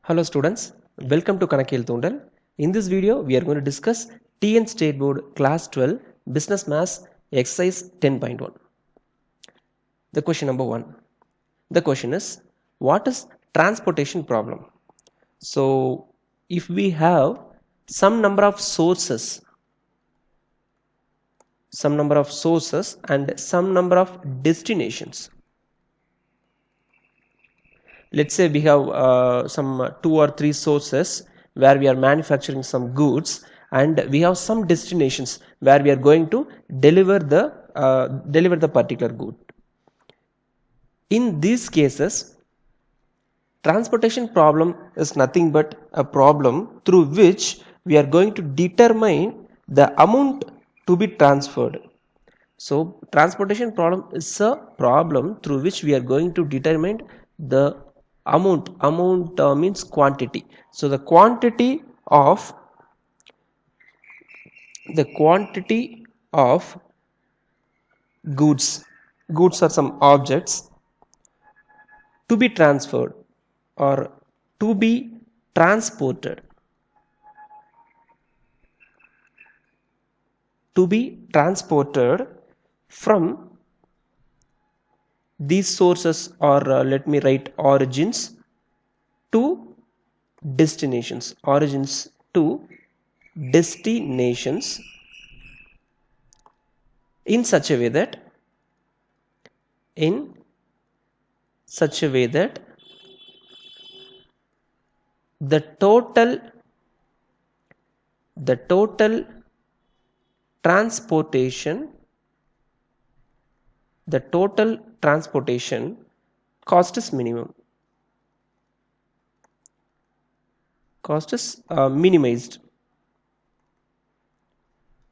Hello students, welcome to Kanakil Thundal. In this video, we are going to discuss TN State Board Class 12 Business Maths Exercise 10.1. The question number 1. The question is, what is transportation problem? So, if we have some number of sources and some number of destinations. Let's say we have some 2 or 3 sources where we are manufacturing some goods, and we have some destinations where we are going to deliver the particular good. In these cases, transportation problem is nothing but a problem through which we are going to determine the amount to be transferred. So transportation problem is a problem through which we are going to determine the amount means quantity. So the quantity of goods are some objects to be transferred or to be transported from these sources, or let me write origins to destinations in such a way that the total transportation cost is minimized.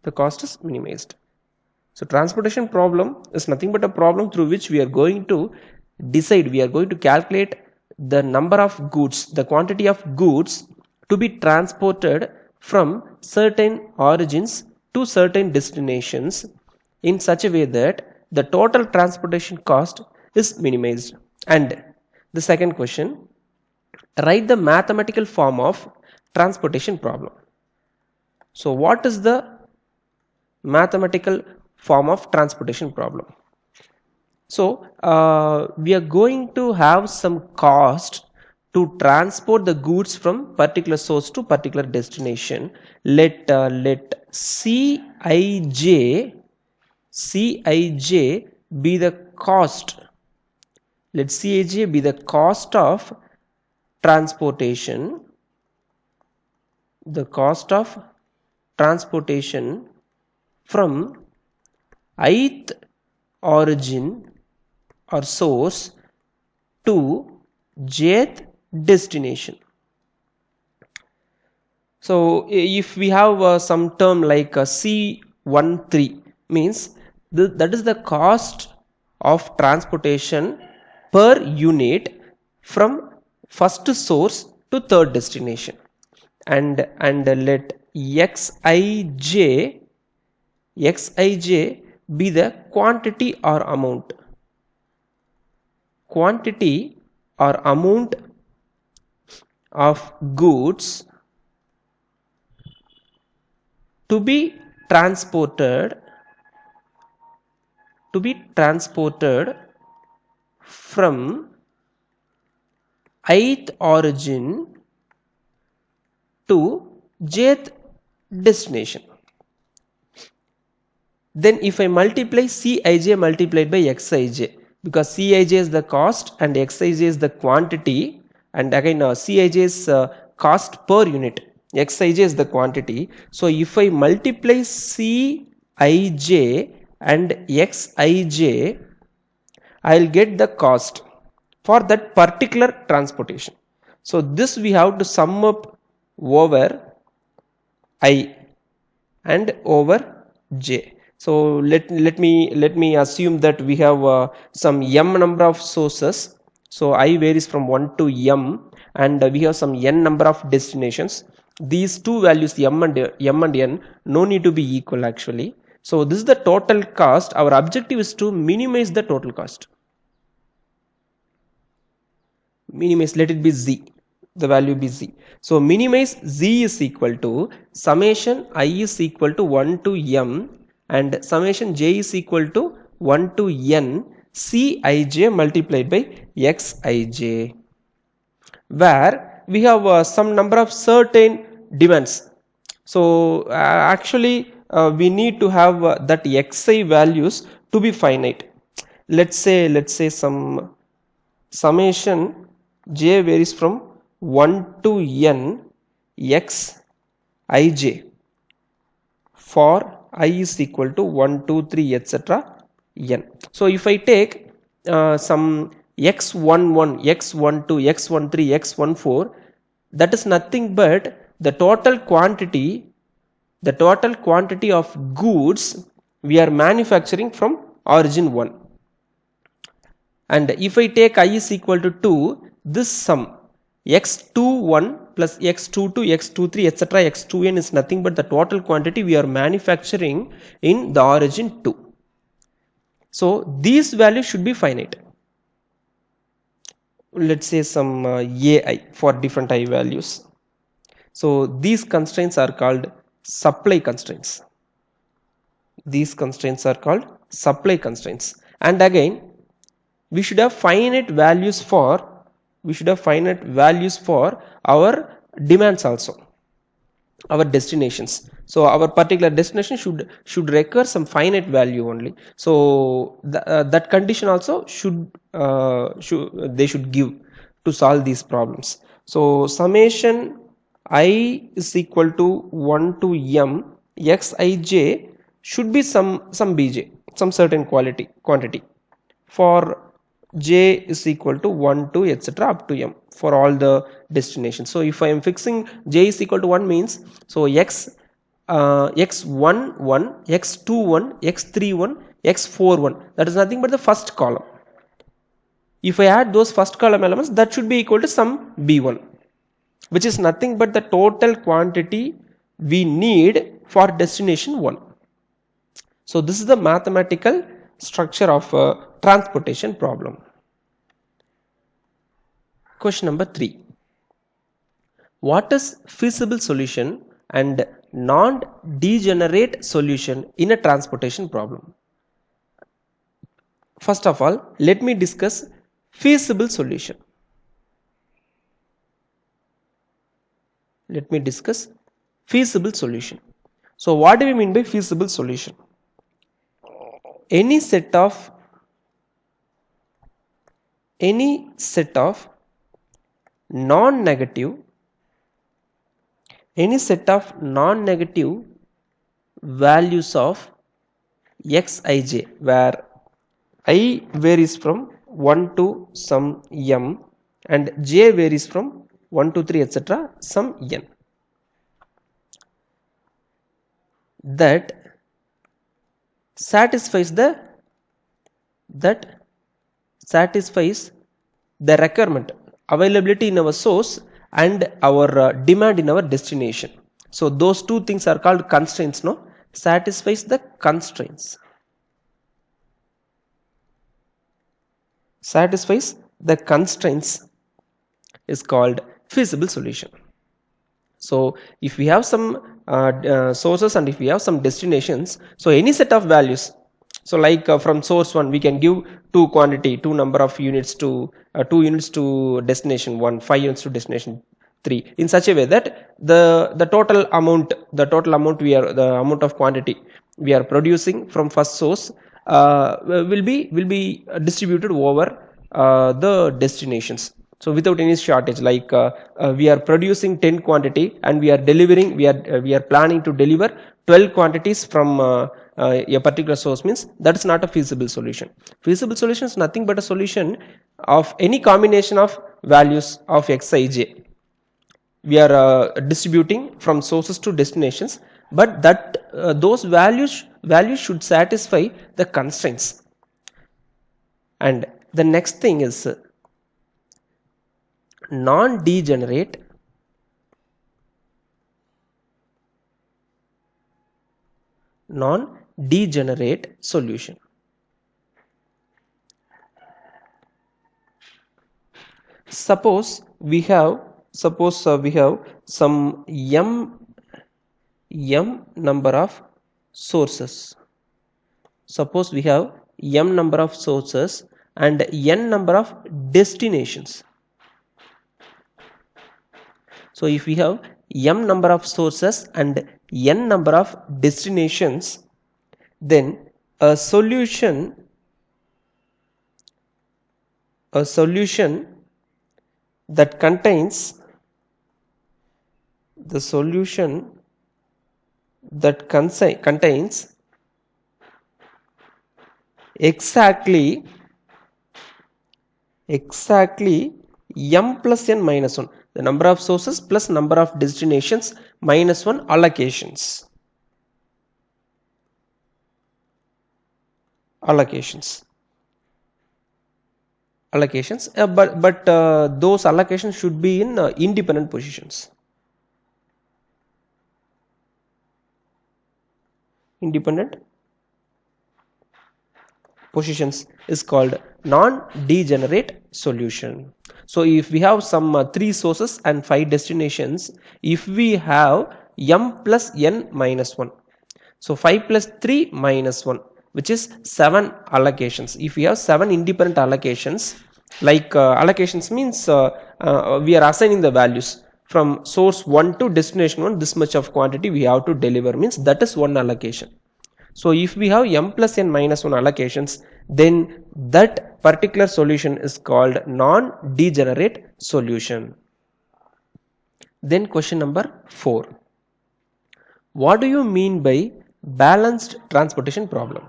The cost is minimized. So transportation problem is nothing but a problem through which we are going to calculate the number of goods, the quantity of goods to be transported from certain origins to certain destinations in such a way that the total transportation cost is minimized. And the second question, write the mathematical form of transportation problem. So what is the mathematical form of transportation problem? So we are going to have some cost to transport the goods from particular source to particular destination. Let Cij be the cost. Let Cij be the cost of transportation. The cost of transportation from ith origin or source to jth destination. So if we have some term like C13, means that is the cost of transportation per unit from first source to third destination. And let Xij be the quantity or amount of goods to be transported from ith origin to jth destination. Then if I multiply Cij multiplied by Xij, because Cij is the cost and Xij is the quantity, and again Cij is cost per unit, Xij is the quantity. So if I multiply Cij and Xij, I will get the cost for that particular transportation. So this we have to sum up over I and over j. So let me assume that we have some m number of sources. So I varies from 1 to m, and we have some n number of destinations. These two values m and n no need to be equal actually. So this is the total cost. Our objective is to minimize the total cost. Minimize, let it be z. the value be z. So minimize z is equal to summation I is equal to 1 to m and summation j is equal to 1 to n Cij multiplied by Xij, where we have some number of certain demands. So actually we need to have that xi values to be finite. Let's say some summation j varies from 1 to n x ij for I is equal to 1 2 3 etc n. So if I take some x11 x12 x13 x14, that is nothing but the total quantity of goods we are manufacturing from origin 1. And if I take I is equal to 2, this sum x21 plus x22 x23 etc x2n is nothing but the total quantity we are manufacturing in the origin 2. So these values should be finite. Let's say some ai for different I values. So these constraints are called supply constraints. These constraints are called supply constraints. And again, we should have finite values for our demands also, our destinations. So our particular destination should require some finite value only. So that condition also they should give to solve these problems. So summation I is equal to 1 to m xij should be some bj, some certain quantity for j is equal to 1 to etc up to m for all the destinations. So if I am fixing j is equal to 1 means, so x11 x21 x31 x41, that is nothing but the first column. If I add those first column elements, that should be equal to some b1, which is nothing but the total quantity we need for destination 1. So this is the mathematical structure of a transportation problem. Question number 3. What is feasible solution and non-degenerate solution in a transportation problem? First of all, let me discuss feasible solution. So what do we mean by feasible solution? Any set of non-negative values of xij, where I varies from 1 to some m and j varies from 1 to 3 etc some n, that satisfies the requirement, availability in our source and our demand in our destination. So those two things are called constraints. No, satisfies the constraints. Is called feasible solution. So if we have some sources and if we have some destinations, so any set of values, so like from source 1 we can give two number of units to 2 units to destination 1, 5 units to destination 3, in such a way that the total amount the amount of quantity we are producing from first source will be distributed over the destinations. So without any shortage, like we are producing 10 quantity and we are planning to deliver 12 quantities from a particular source, means that's not a feasible solution. Feasible solution is nothing but a solution of any combination of values of xij we are distributing from sources to destinations, but that those values should satisfy the constraints. And the next thing is non-degenerate solution. Suppose we have suppose we have some m number of sources. Suppose we have m number of sources and n number of destinations. So if we have m number of sources and n number of destinations, then a solution that contains exactly m plus n minus 1, the number of sources plus number of destinations minus 1 allocations. But those allocations should be in independent positions. Independent positions is called non-degenerate solution. So if we have some 3 sources and 5 destinations, if we have m plus n minus 1, so 5 plus 3 minus 1, which is 7 allocations. If we have 7 independent allocations, like allocations means we are assigning the values from source 1 to destination 1, this much of quantity we have to deliver, means that is one allocation. So if we have m plus n minus 1 allocations, then that particular solution is called non-degenerate solution. Then question number 4. What do you mean by balanced transportation problem?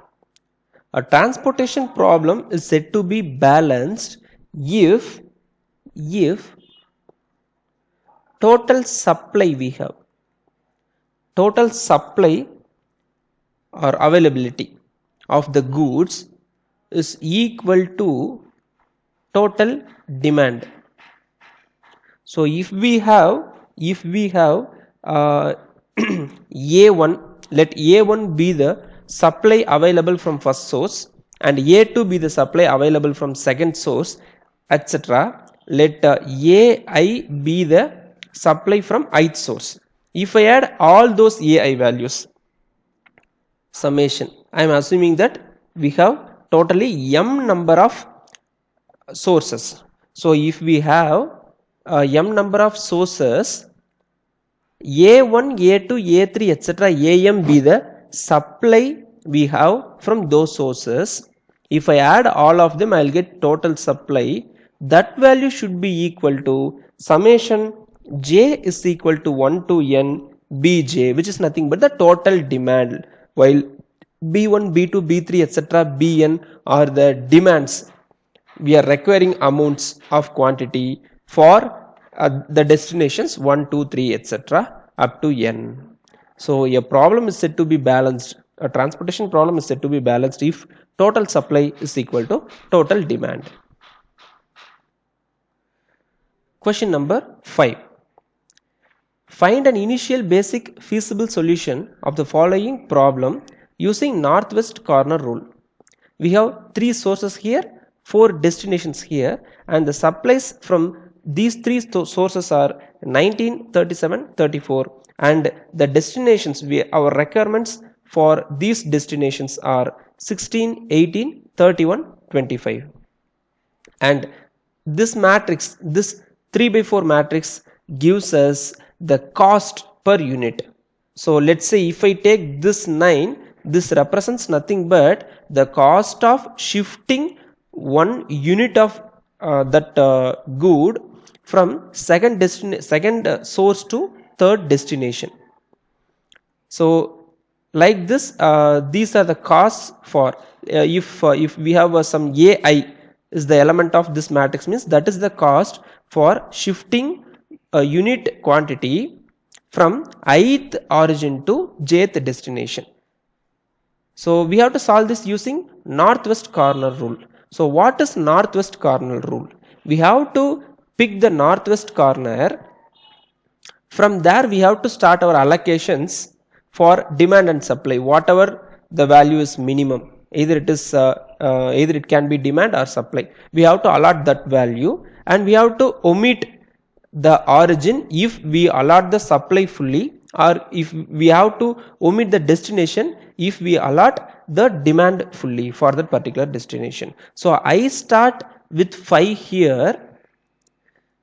A transportation problem is said to be balanced if total supply or availability of the goods is equal to total demand. So if we have A1, let A1 be the supply available from first source and A2 be the supply available from second source, etc. Let AI be the supply from ith source. If I add all those AI values, summation, I am assuming that we have totally m number of sources. So if we have m number of sources, A1, A2, A3, etc. AM be the supply we have from those sources. If I add all of them, I will get total supply. That value should be equal to summation J is equal to 1 to n Bj, which is nothing but the total demand, while B1, B2, B3, etc. Bn are the demands. We are requiring amounts of quantity for the destinations 1, 2, 3, etc. up to n. So a problem is said to be balanced. A transportation problem is said to be balanced if total supply is equal to total demand. Question number 5. Find an initial basic feasible solution of the following problem using northwest corner rule. We have 3 sources here, 4 destinations here, and the supplies from these 3 sources are 19, 37, 34, and the destinations, our requirements for these destinations are 16, 18, 31, 25. And this matrix, this 3 by 4 matrix gives us the cost per unit. So let's say if I take this 9, this represents nothing but the cost of shifting 1 unit of that good from second source to third destination. So like this, these are the costs for if we have some AI is the element of this matrix, means that is the cost for shifting a unit quantity from ith origin to jth destination. So we have to solve this using northwest corner rule. So what is northwest corner rule? We have to pick the northwest corner. From there we have to start our allocations for demand and supply, whatever the value is minimum. Either it can be demand or supply. We have to allot that value and we have to omit the origin if we allot the supply fully, or if we have to omit the destination if we allot the demand fully for that particular destination. So I start with 5 here.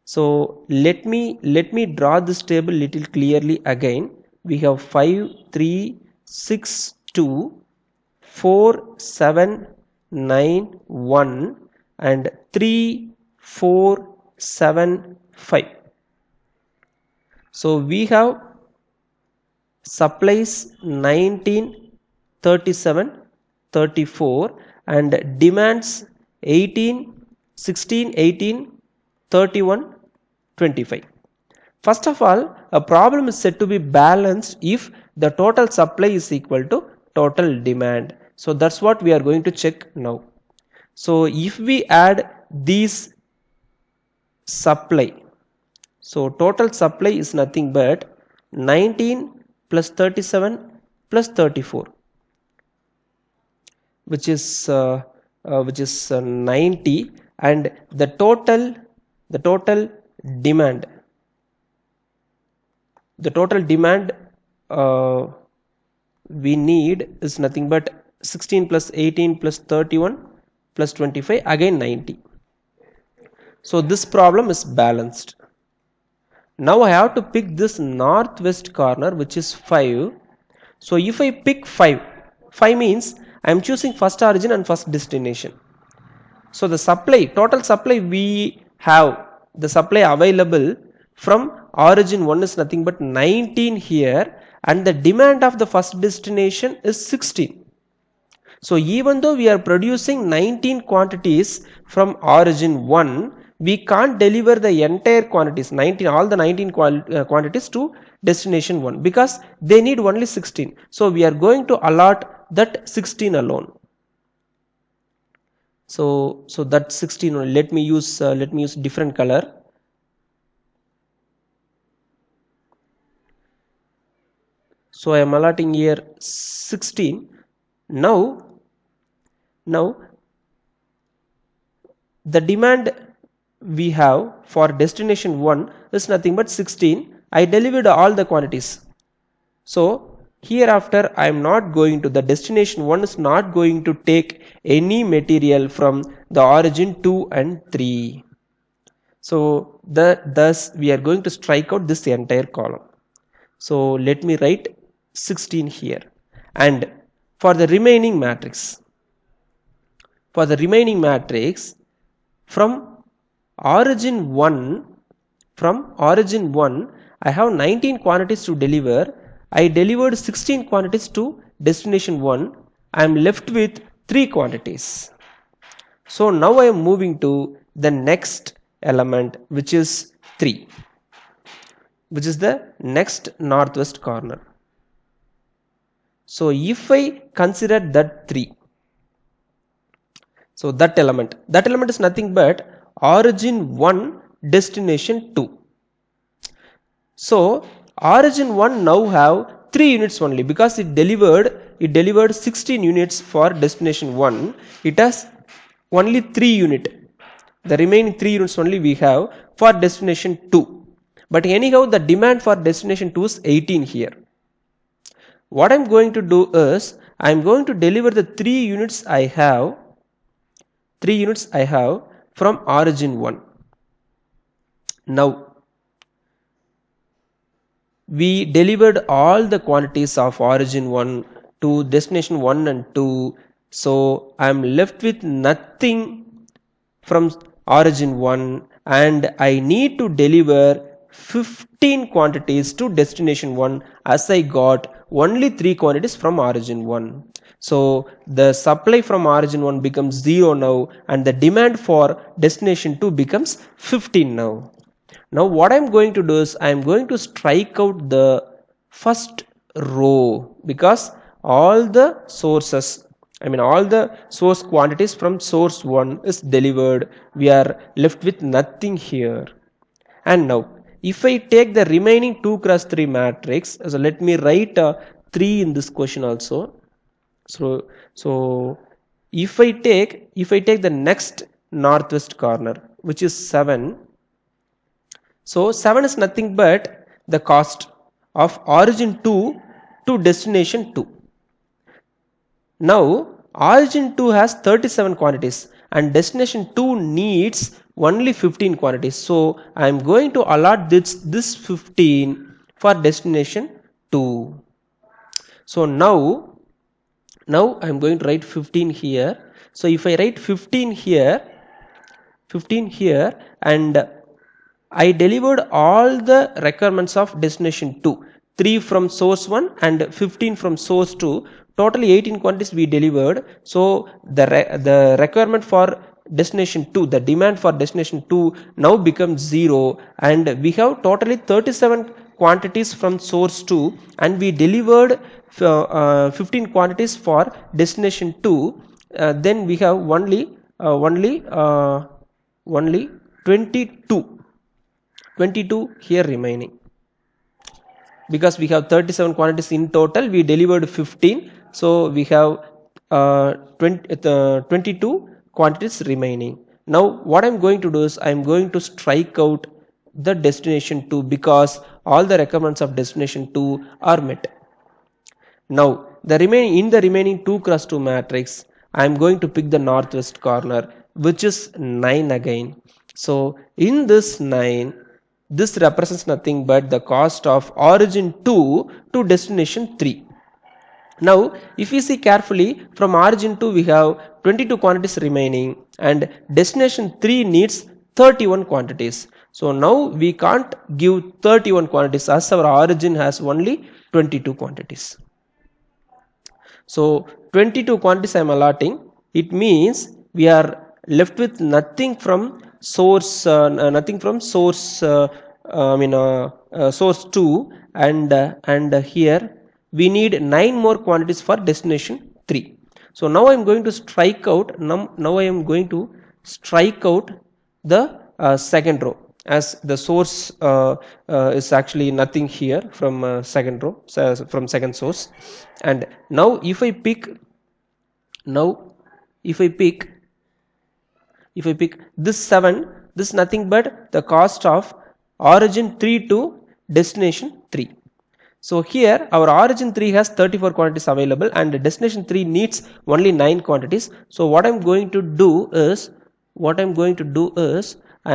So let me draw this table little clearly again. We have 5, 3, 6, 2, 4, 7, 9, 1 and 3, 4, 7, 5. So we have supplies 19, 37, 34 and demands 18, 16, 18, 31, 25. First of all, a problem is said to be balanced if the total supply is equal to total demand. So that's what we are going to check now. So if we add these supply, so total supply is nothing but 19 plus 37 plus 34, which is 90, and the total demand we need is nothing but 16 plus 18 plus 31 plus 25, again 90. So this problem is balanced. Now I have to pick this northwest corner, which is 5. So if I pick 5 means I am choosing first origin and first destination. So the supply, total supply we have, the supply available from origin 1 is nothing but 19 here, and the demand of the first destination is 16. So even though we are producing 19 quantities from origin 1, we can't deliver the entire quantities, all the 19 quantities to destination 1, because they need only 16. So we are going to allot that 16 alone. So that 16, let me use different color. So I am allotting here 16. Now the demand we have for destination 1 is nothing but 16. I delivered all the quantities. So hereafter I am not going to, the destination 1 is not going to take any material from the origin 2 and 3. So thus we are going to strike out this entire column. So let me write 16 here. And for the remaining matrix, from origin 1, I have 19 quantities to deliver. I delivered 16 quantities to destination 1. I am left with 3 quantities. So now I am moving to the next element, which is 3, which is the next northwest corner. So if I consider that 3, so that element is nothing but origin 1, destination 2. So origin 1 now have 3 units only, because it delivered 16 units for destination 1. It has only 3 units. The remaining 3 units only we have for destination 2. But anyhow, the demand for destination 2 is 18 here. What I am going to do is, I am going to deliver the 3 units I have from origin 1. Now we delivered all the quantities of origin 1 to destination 1 and 2. So I am left with nothing from origin 1, and I need to deliver 15 quantities to destination 1, as I got only 3 quantities from origin 1. So the supply from origin 1 becomes 0 now, and the demand for destination 2 becomes 15 now. Now what I am going to do is, I am going to strike out the first row, because all the sources, all the source quantities from source 1 is delivered. We are left with nothing here. And now if I take the remaining 2 cross 3 matrix, so let me write 3 in this question also. So if I take the next northwest corner, which is 7, So 7 is nothing but the cost of origin 2 to destination 2. Now origin 2 has 37 quantities and destination 2 needs only 15 quantities. So I am going to allot this 15 for destination 2. So now I am going to write 15 here. So if I write 15 here and I delivered all the requirements of destination 2, 3 from source 1 and 15 from source 2, totally 18 quantities we delivered. So the requirement for destination 2, the demand for destination 2 now becomes 0, and we have totally 37 quantities from source 2 and we delivered 15 quantities for destination 2. Then we have only 22 here remaining, because we have 37 quantities in total, we delivered 15, so we have 22 quantities remaining. Now what I'm going to do is I'm going to strike out the destination 2 because all the requirements of destination 2 are met. Now the remaining 2 cross 2 matrix, I am going to pick the northwest corner, which is 9 again. So in this 9, this represents nothing but the cost of origin 2 to destination 3. Now if we see carefully, from origin 2 we have 22 quantities remaining and destination 3 needs 31 quantities. So now we can't give 31 quantities as our origin has only 22 quantities. So 22 quantities I am allotting. It means we are left with nothing from source, source 2, and here we need 9 more quantities for destination 3. So now I am going to strike out. Now I am going to strike out the second row, as the source is actually nothing here from second row, from second source. And now if I pick this 7, this is nothing but the cost of origin 3 to destination 3. So here our origin 3 has 34 quantities available and destination 3 needs only 9 quantities. So what I am going to do is I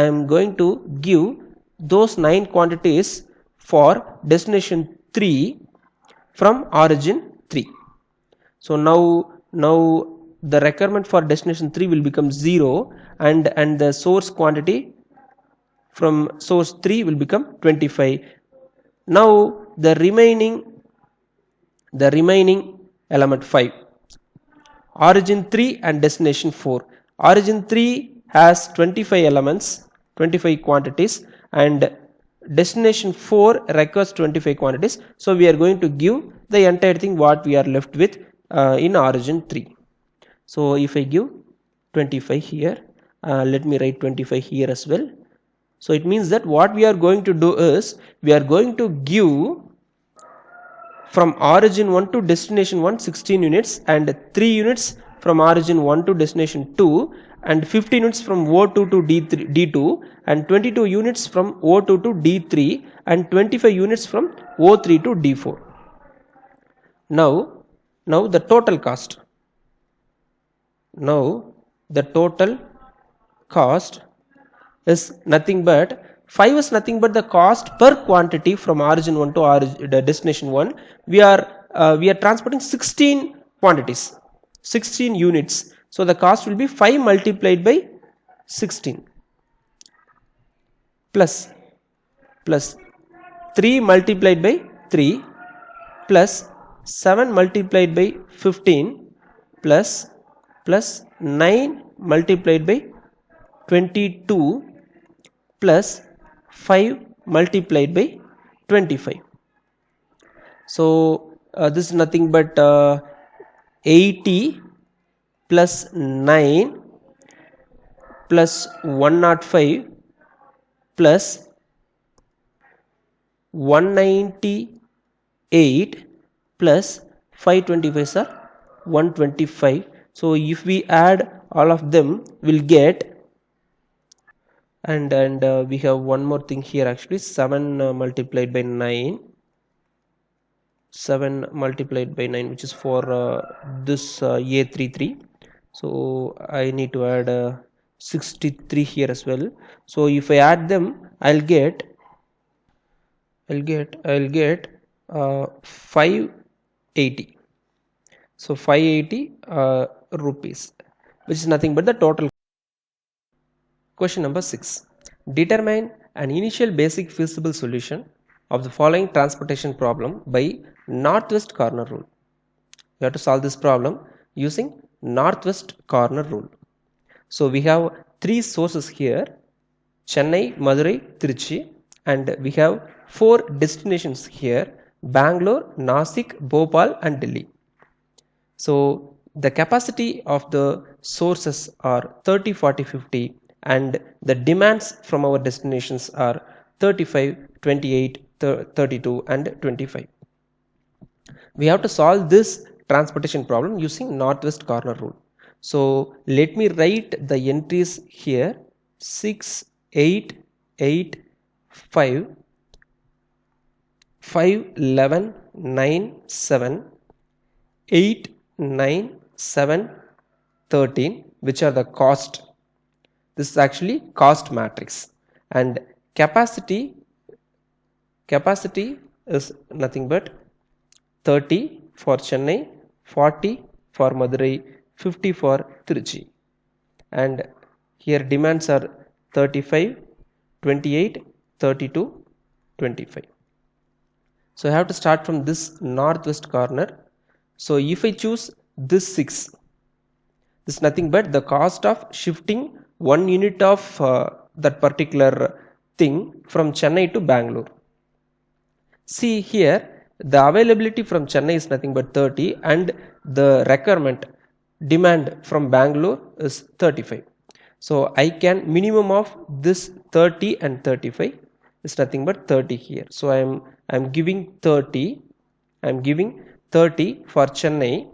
am going to give those 9 quantities for destination 3 from origin 3. So now the requirement for destination 3 will become 0, and the source quantity from source 3 will become 25. Now the remaining element 5, origin 3 and destination 4. Origin 3 has 25 elements, 25 quantities, and destination 4 requires 25 quantities. So we are going to give the entire thing what we are left with in origin 3. So if I give 25 here, let me write 25 here as well. So it means that what we are going to do is we are going to give from origin 1 to destination 1 16 units, and 3 units from origin 1 to destination 2, and 15 units from O2 to D2, and 22 units from O2 to D3, and 25 units from O3 to D4. Now the total cost. Now the total cost is nothing but 5 is nothing but the cost per quantity from origin 1 to destination 1. We are transporting 16 quantities, 16 units. So the cost will be 5 multiplied by 16 plus 3 multiplied by 3 plus 7 multiplied by 15 plus 9 multiplied by 22 plus 5 multiplied by 25. So this is nothing but 80 plus 9 plus 105 plus 198 plus 525 are 125. So if we add all of them, we'll get and we have one more thing here actually, 7 multiplied by 9, 7 multiplied by 9, which is for this A33. So I need to add 63 here as well. So if I add them, I'll get 580. So 580 rupees, which is nothing but the total. Question number 6. Determine an initial basic feasible solution of the following transportation problem by northwest corner rule. You have to solve this problem using northwest corner rule. So we have 3 sources here: Chennai, Madurai, Trichy, and we have 4 destinations here: Bangalore, Nasik, Bhopal and Delhi. So the capacity of the sources are 30, 40, 50, and the demands from our destinations are 35, 28, 32 and 25. We have to solve this transportation problem using northwest corner rule. So let me write the entries here: 6, 8, 8, 5, 5, 11, 9, 7, 8, 9, 7, 13, which are the cost. This is actually cost matrix, and capacity is nothing but 30 for Chennai, 40 for Madurai, 50 for Trichy, and here demands are 35, 28, 32, 25. So I have to start from this northwest corner. So if I choose this 6, this is nothing but the cost of shifting 1 unit of that particular thing from Chennai to Bangalore. See here, the availability from Chennai is nothing but 30 and the requirement demand from Bangalore is 35. So I can minimum of this 30 and 35 is nothing but 30 here. So I'm giving 30. I'm giving 30 for Chennai,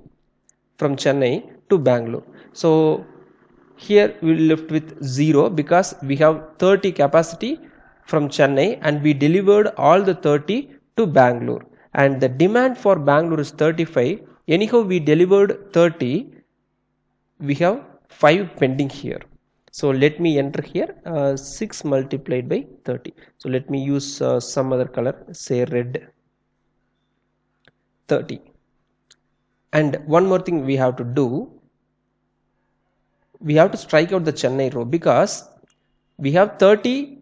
from Chennai to Bangalore. So here we will left with 0 because we have 30 capacity from Chennai and we delivered all the 30 to Bangalore, and the demand for Bangalore is 35. Anyhow we delivered 30, we have 5 pending here. So let me enter here 6 multiplied by 30. So let me use some other color, say red, 30. And one more thing we have to do, we have to strike out the Chennai row because we have 30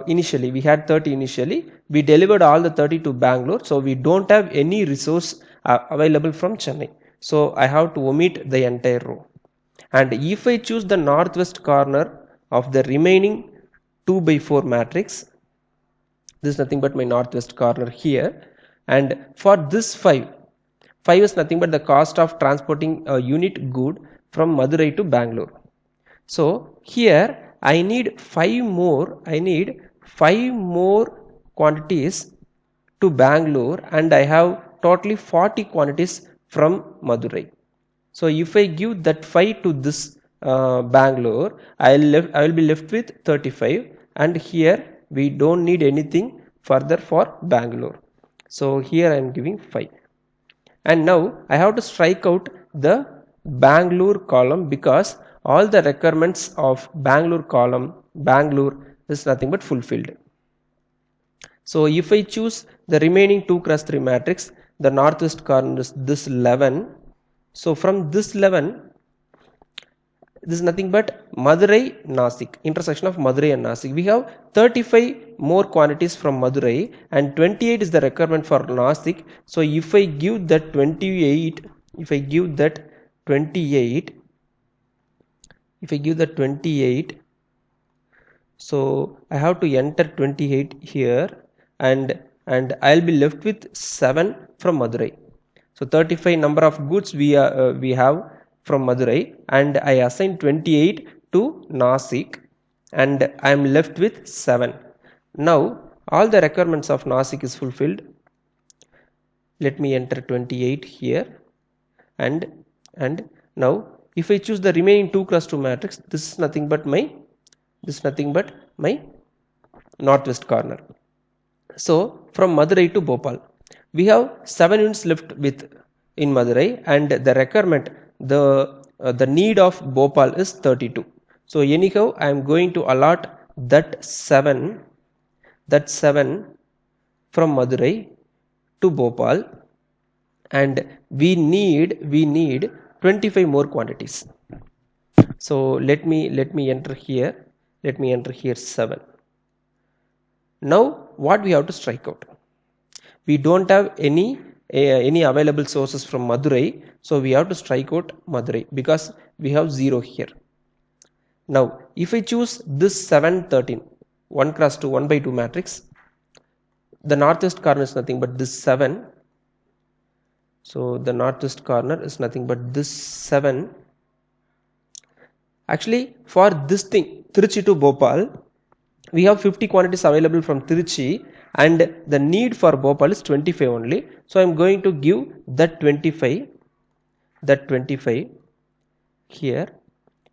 initially. We had 30 initially. We delivered all the 30 to Bangalore. So we don't have any resource available from Chennai. So I have to omit the entire row. And if I choose the northwest corner of the remaining 2 by 4 matrix, this is nothing but my northwest corner here. And for this 5 is nothing but the cost of transporting a unit good from Madurai to Bangalore. So here I need 5 more quantities to Bangalore, and I have totally 40 quantities from Madurai. So if I give that 5 to this Bangalore, I will be left with 35, and here we don't need anything further for Bangalore. So here I am giving 5. And now I have to strike out the Bangalore column because all the requirements of Bangalore column, Bangalore is nothing but fulfilled. So if I choose the remaining 2 cross 3 matrix, the northwest corner is this 11. So from this 11, this is nothing but Madurai, Nasik, intersection of Madurai and Nasik. We have 35 more quantities from Madurai and 28 is the requirement for Nasik. So if I give that 28, so I have to enter 28 here, and I'll be left with 7 from Madurai. So 35 number of goods we have from Madurai, and I assign 28 to Nasik, and I am left with 7. Now all the requirements of Nasik is fulfilled. Let me enter 28 here, and now if I choose the remaining 2 cross 2 matrix, this is nothing but my This is nothing but my northwest corner. So from Madurai to Bhopal, we have 7 units left with in Madurai, and the requirement, the need of Bhopal is 32. So anyhow I am going to allot that 7 from Madurai to Bhopal, and we need 25 more quantities. So let me enter here, 7. Now what we have to strike out? We don't have any available sources from Madurai, so we have to strike out Madurai because we have 0 here. Now if I choose this 7 13 1 cross 2 1 by 2 matrix, the northwest corner is nothing but this 7. So the northwest corner is nothing but this 7. Actually for this thing, Tiruchi to Bhopal, we have 50 quantities available from Tiruchi, and the need for Bhopal is 25 only. So I am going to give that 25 here.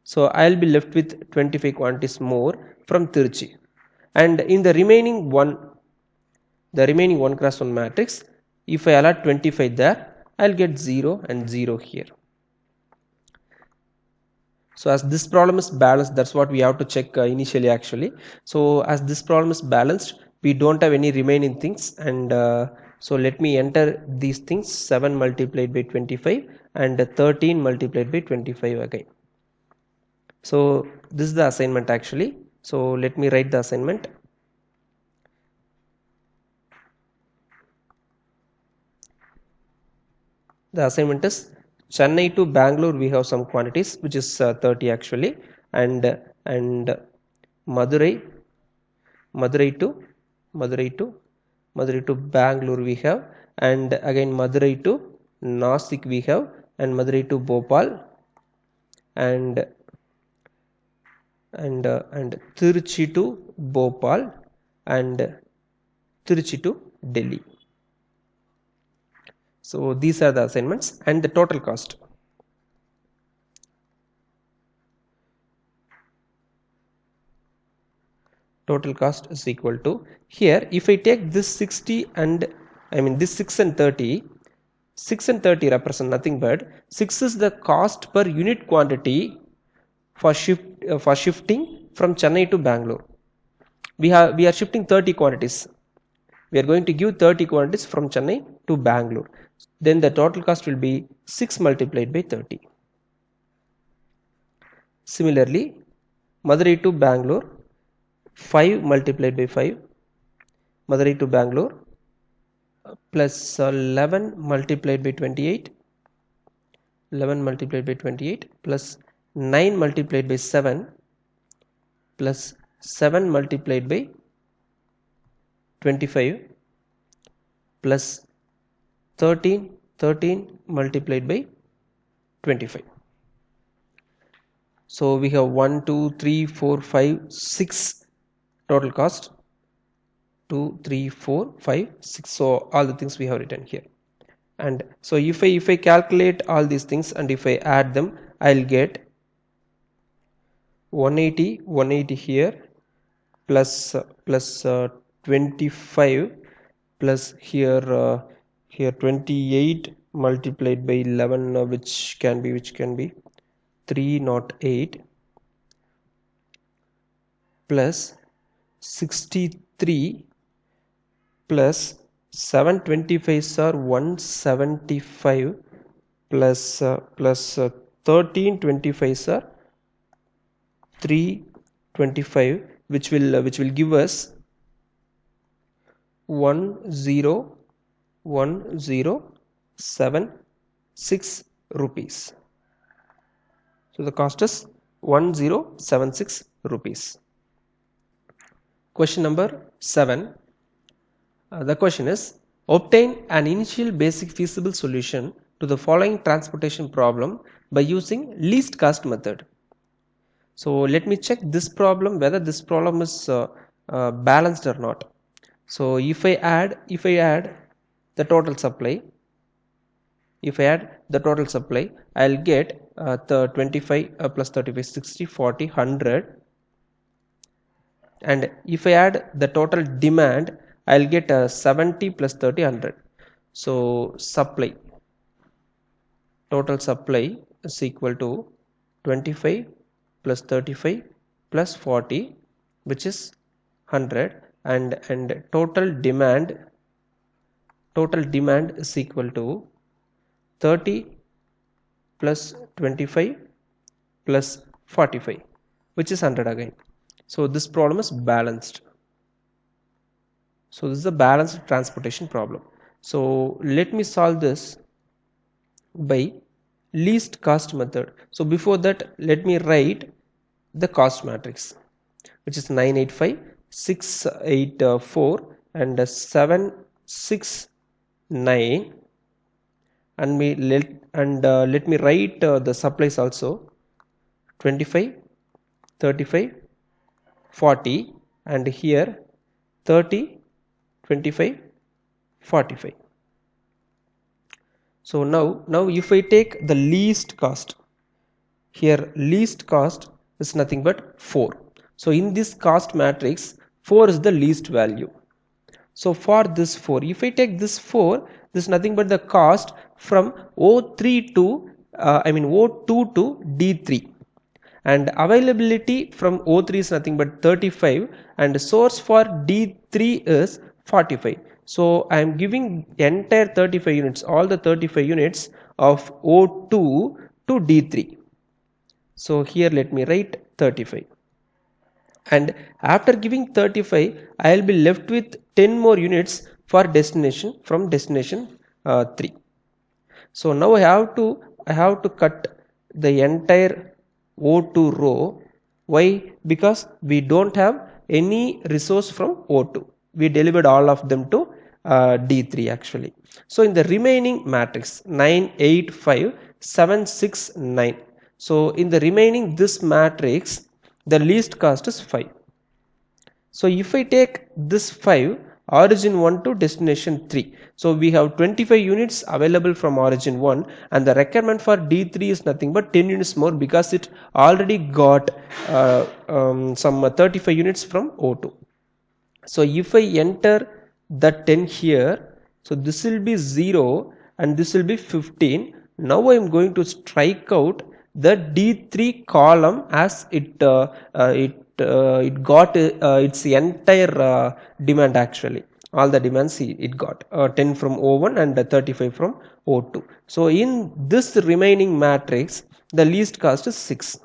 So I will be left with 25 quantities more from Tiruchi, and in the remaining 1 cross 1 matrix, if I allot 25 there, I will get 0 and 0 here. So as this problem is balanced, that's what we have to check initially actually. So as this problem is balanced, we don't have any remaining things, and so let me enter these things, 7 multiplied by 25 and 13 multiplied by 25 again. So this is the assignment actually. So let me write the assignment. The assignment is Chennai to Bangalore, we have some quantities which is 30 actually, and Madurai to Bangalore we have, and again Madurai to Nasik we have, and Madurai to Bhopal, and Tiruchi to Bhopal, and Tiruchi to Delhi. So these are the assignments and the total cost. Total cost is equal to, here if I take this 60 and this 6 and 30, 6 and 30 represent nothing but 6 is the cost per unit quantity for shifting from Chennai to Bangalore. We are shifting 30 quantities. We are going to give 30 quantities from Chennai to Bangalore. Then the total cost will be 6 multiplied by 30. Similarly, Madurai to Bangalore, 5 multiplied by 5, Madurai to Bangalore, plus 11 multiplied by 28, 11 multiplied by 28, plus 9 multiplied by 7, plus 7 multiplied by 25, plus 13 multiplied by 25. So we have 1 2 3 4 5 6 total cost, 2 3 4 5 6. So all the things we have written here, and so if I calculate all these things and if I add them, I'll get 180 here, plus 25, plus here 28 multiplied by 11, which can be 308, plus 63, plus 725s are 175, plus 13 25s are 325, which will give us 1076 rupees. So the cost is 1076 rupees. Question number 7. The question is, obtain an initial basic feasible solution to the following transportation problem by using least cost method. So let me check this problem, whether this problem is balanced or not. So if I add the total supply, I'll get the 25 plus 35 60 40 100 and if I add the total demand, I'll get 70 plus 30, 100. So supply, total supply is equal to 25 plus 35 plus 40, which is 100, and total demand is equal to 30 plus 25 plus 45, which is 100 again. So this problem is balanced. So this is a balanced transportation problem. So let me solve this by least cost method. So before that, let me write the cost matrix, which is 985, 684 and 769, and let me write the supplies also, 25, 35, 40, and here 30, 25, 45. So now if I take the least cost, here least cost is nothing but 4. So in this cost matrix, 4 is the least value. So for this 4, if I take this 4, this is nothing but the cost from O3 to O2 to D3, and availability from O3 is nothing but 35, and source for D3 is 45. So I am giving entire 35 units, all the 35 units of O2 to D3. So here let me write 35, and after giving 35, I will be left with 10 more units for destination from destination 3. So now I have to cut the entire O2 row. Why? Because we don't have any resource from O2. We delivered all of them to D3 actually. So in the remaining matrix 9, 8, 5, 7, 6, 9. So in the remaining this matrix, the least cost is 5. So if I take this 5, origin 1 to destination 3. So we have 25 units available from origin 1, and the requirement for D3 is nothing but 10 units more, because it already got some 35 units from O2. So if I enter the 10 here, so this will be 0 and this will be 15. Now I am going to strike out the D3 column, as it got its entire demand actually. All the demands it got 10 from O1 and 35 from O2. So in this remaining matrix, the least cost is 6.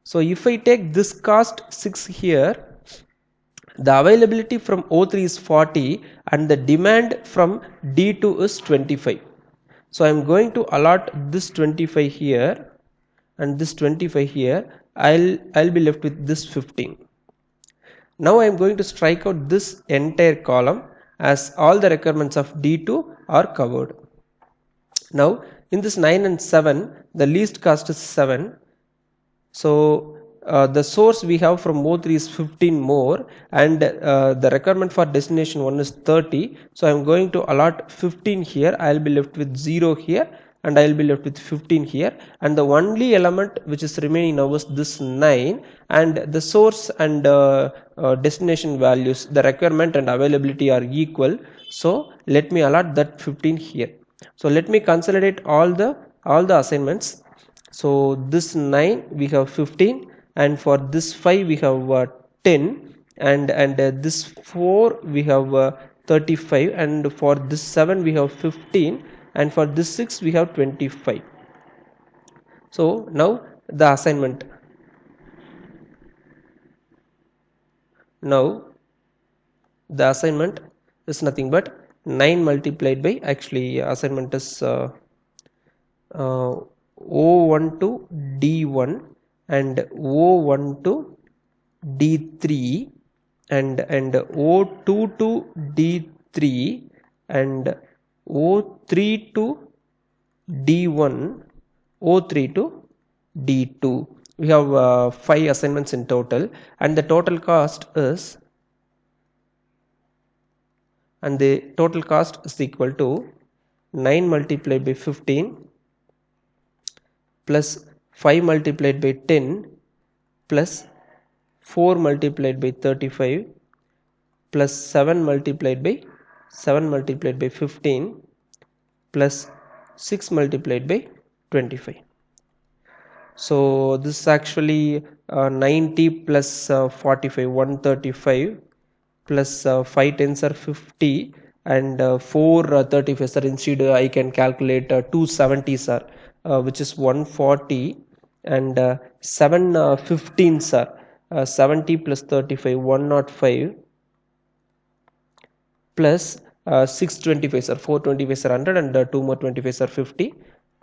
So if I take this cost 6 here, the availability from O3 is 40 and the demand from D2 is 25. So I am going to allot this 25 here and this 25 here. I'll be left with this 15. Now I am going to strike out this entire column, as all the requirements of D2 are covered. Now in this 9 and 7, the least cost is 7. So the source we have from O3 is 15 more, and the requirement for destination 1 is 30. So I am going to allot 15 here. I will be left with 0 here, and I will be left with 15 here, and the only element which is remaining now is this 9, and the source and destination values, the requirement and availability are equal. So let me allot that 15 here. So let me consolidate all the assignments. So this 9 we have 15, and for this 5 we have 10, and this 4 we have 35, and for this 7 we have 15, and for this 6 we have 25. So now the assignment. Now the assignment is nothing but 9 multiplied by, actually assignment is O1 to D1 and O1 to D3 and O2 to D3 and O3 to D1, O3 to D2. We have 5 assignments in total, and the total cost is equal to 9 multiplied by 15 plus 5 multiplied by 10 plus 4 multiplied by 35 plus 7 multiplied by 15 plus 6 multiplied by 25. So this is actually 90 plus 45, 135 plus 5 tens are 50 and 4 35 sir. Instead I can calculate 270 sir, which is 140 and 7 15 sir. 70 plus 35 105 plus 625 sir, 425 sir 100 and 2 more 25 sir 50,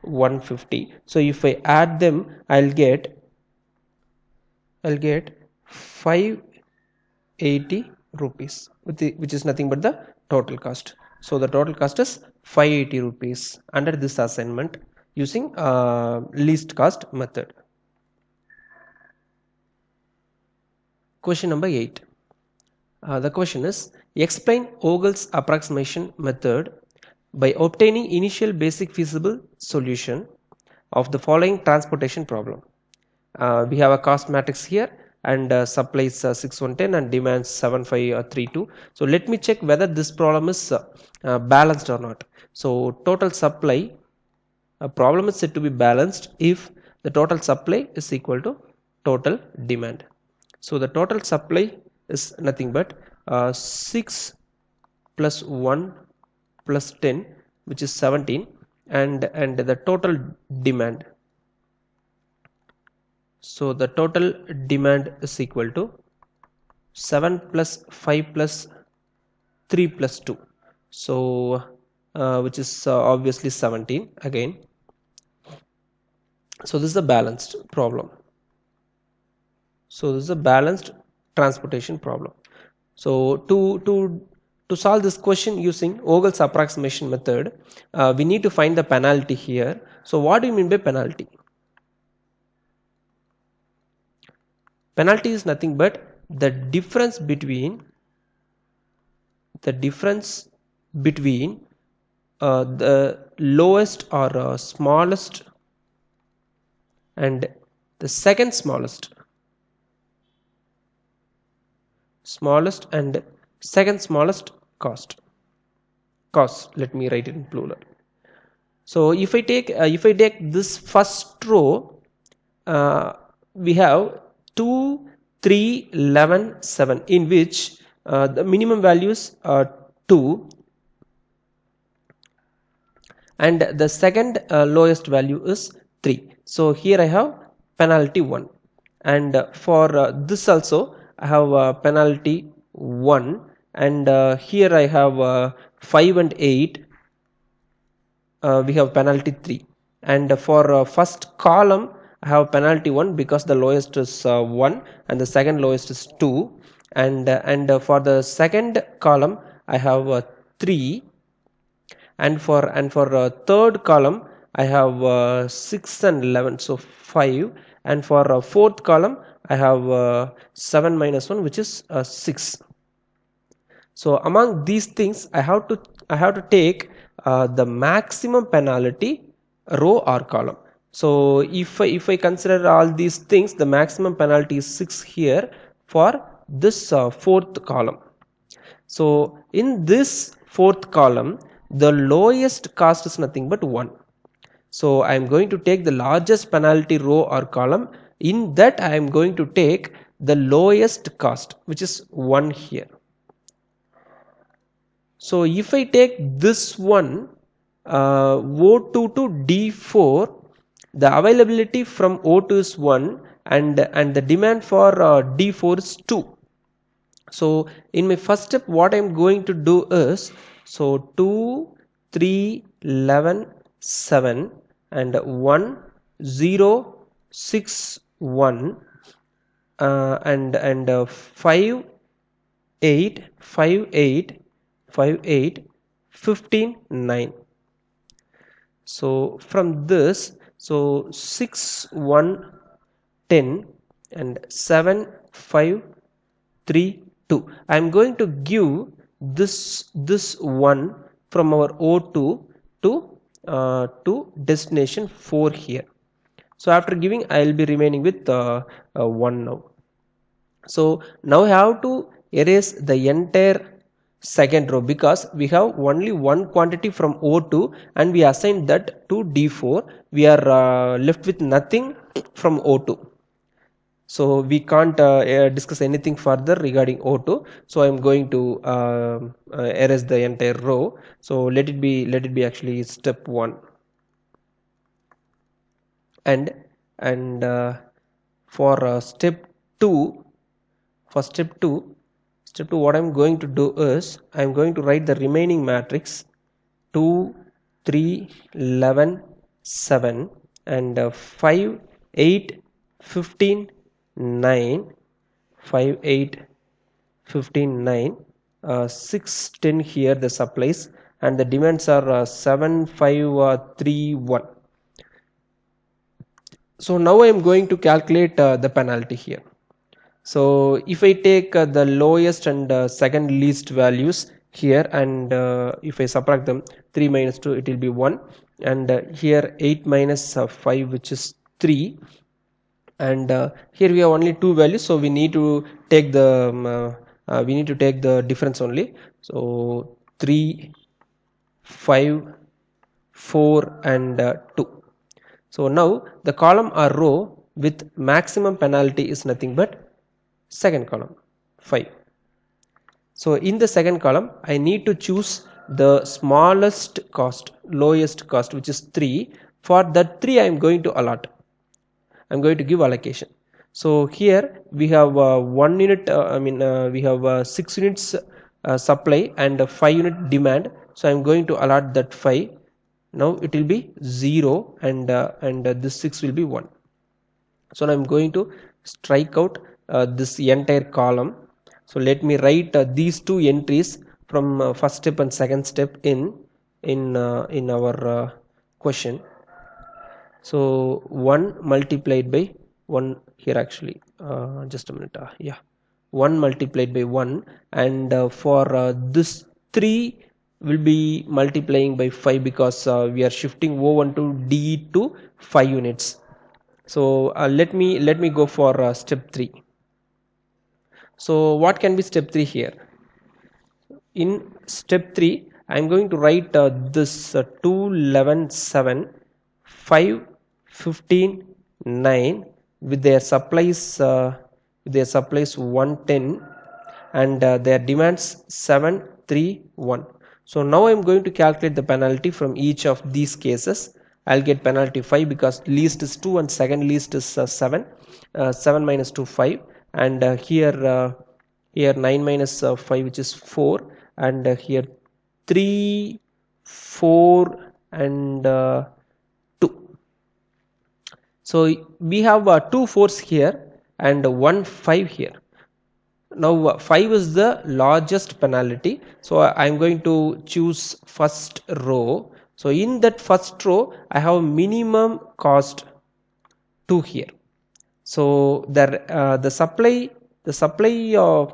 150. So if I add them I'll get 580 rupees, which is nothing but the total cost. So the total cost is 580 rupees under this assignment using least cost method. Question number 8. The question is, explain Ogle's approximation method by obtaining initial basic feasible solution of the following transportation problem. We have a cost matrix here and supplies 6110 and demands 7532. So let me check whether this problem is balanced or not. So total supply problem is said to be balanced if the total supply is equal to total demand. So the total supply is nothing but 6 plus 1 plus 10, which is 17, and the total demand. So the total demand is equal to 7 plus 5 plus 3 plus 2. So which is obviously 17 again. So this is a balanced problem. So this is a balanced transportation problem. So to solve this question using Ogle's approximation method, we need to find the penalty here. So what do you mean by penalty? Penalty is nothing but the difference between the lowest or smallest and the second smallest and second smallest cost. Let me write it in plural. So if I take this first row, we have 2 3 11 7, in which the minimum values are 2 and the second lowest value is 3. So here I have penalty 1, and for this also I have penalty 1, and here I have 5 and 8, we have penalty 3, and for first column I have penalty 1 because the lowest is 1 and the second lowest is 2, and for the second column I have 3, and for third column I have 6 and 11, so 5, and for fourth column I have 7 minus 1, which is 6. So among these things I have to take the maximum penalty row or column. So if I consider all these things, the maximum penalty is 6 here for this fourth column. So in this fourth column the lowest cost is nothing but 1. So I am going to take the largest penalty row or column. In that I am going to take the lowest cost, which is 1 here. So if I take this one O2 to D4, the availability from O2 is 1 and the demand for D4 is 2. So in my first step what I am going to do is, so 2 3 11 7 and 1 0 6 1 and 5 8 5 8 5 8 15 9. So from this, so 6 1 10 and 7 5 3 2, I am going to give this one from our O2 to destination 4 here. So after giving I will be remaining with 1 now. So now I have to erase the entire second row because we have only one quantity from O2 and we assign that to D4. We are left with nothing from O2. So we can't discuss anything further regarding O2. So I'm going to erase the entire row. So let it be actually step 1. And for step 2, for step 2 what I'm going to do is I'm going to write the remaining matrix 2 3 11 7 and 5 8 15 9 5 8 15 9 6 10 here the supplies and the demands are 7 5 3 1. So now I am going to calculate the penalty here. So if I take the lowest and second least values here and if I subtract them, 3 minus 2 it will be 1 and here 8 minus 5 which is 3 and here we have only two values, so we need to take the difference only. So 3 5 4 and 2. So now the column or row with maximum penalty is nothing but second column 5. So in the second column I need to choose the smallest cost, lowest cost, which is 3. For that 3 I am going to allot, I am going to give allocation. So here we have 1 unit we have 6 units supply and 5 unit demand, so I am going to allot that 5. Now it will be 0 and this 6 will be 1. So now I'm going to strike out this entire column. So let me write these two entries from first step and second step in our question. So 1 multiplied by 1 here actually just a minute, 1 multiplied by 1 and for this 3 will be multiplying by 5 because we are shifting O1 to D to 5 units. So let me go for step 3. So what can be step 3 here? In step 3 I am going to write this 2 11 7 5 15 9 with their supplies 110 and their demands 7 3 1. So now I am going to calculate the penalty from each of these cases. I'll get penalty 5 because least is 2 and second least is 7. 7 minus 2 5 and here 9 minus 5 which is 4 and here 3 4 and 2. So we have 2 4s here and 1 5 here. Now 5 is the largest penalty, so I am going to choose first row. So in that first row I have minimum cost 2 here. So the supply of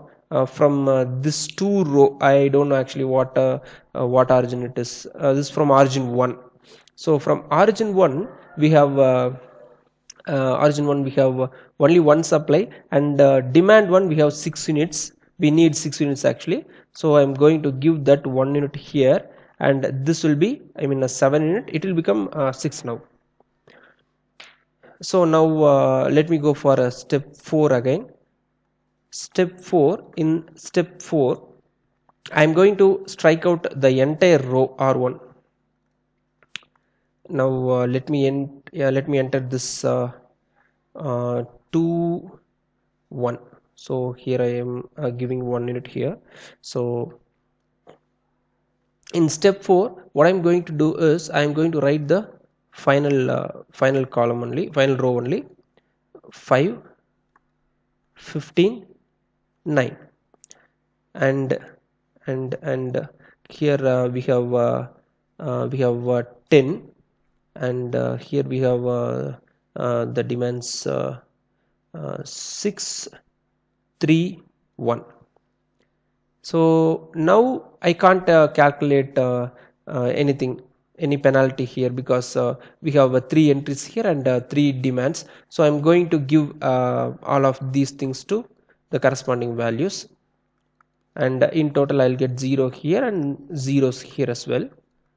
from this 2 row, I don't know actually what origin it is. This is from origin 1. So from origin 1 we have only one supply and demand 1 we have 6 units. We need 6 units actually, so I am going to give that 1 unit here and this will be a 7 unit. It will become 6 now. So now let me go for step 4 again. Step 4, in step 4 I am going to strike out the entire row R1. Now let me enter this 2 1. So here I am giving 1 unit here. So in step 4 what I am going to do is I am going to write the final column only, final row only, 5 15 9 and here we have 10 and here we have the demands 6 3 1. So now I can't calculate any penalty here because we have 3 entries here and 3 demands. So I'm going to give all of these things to the corresponding values, and in total I'll get 0 here and zeros here as well,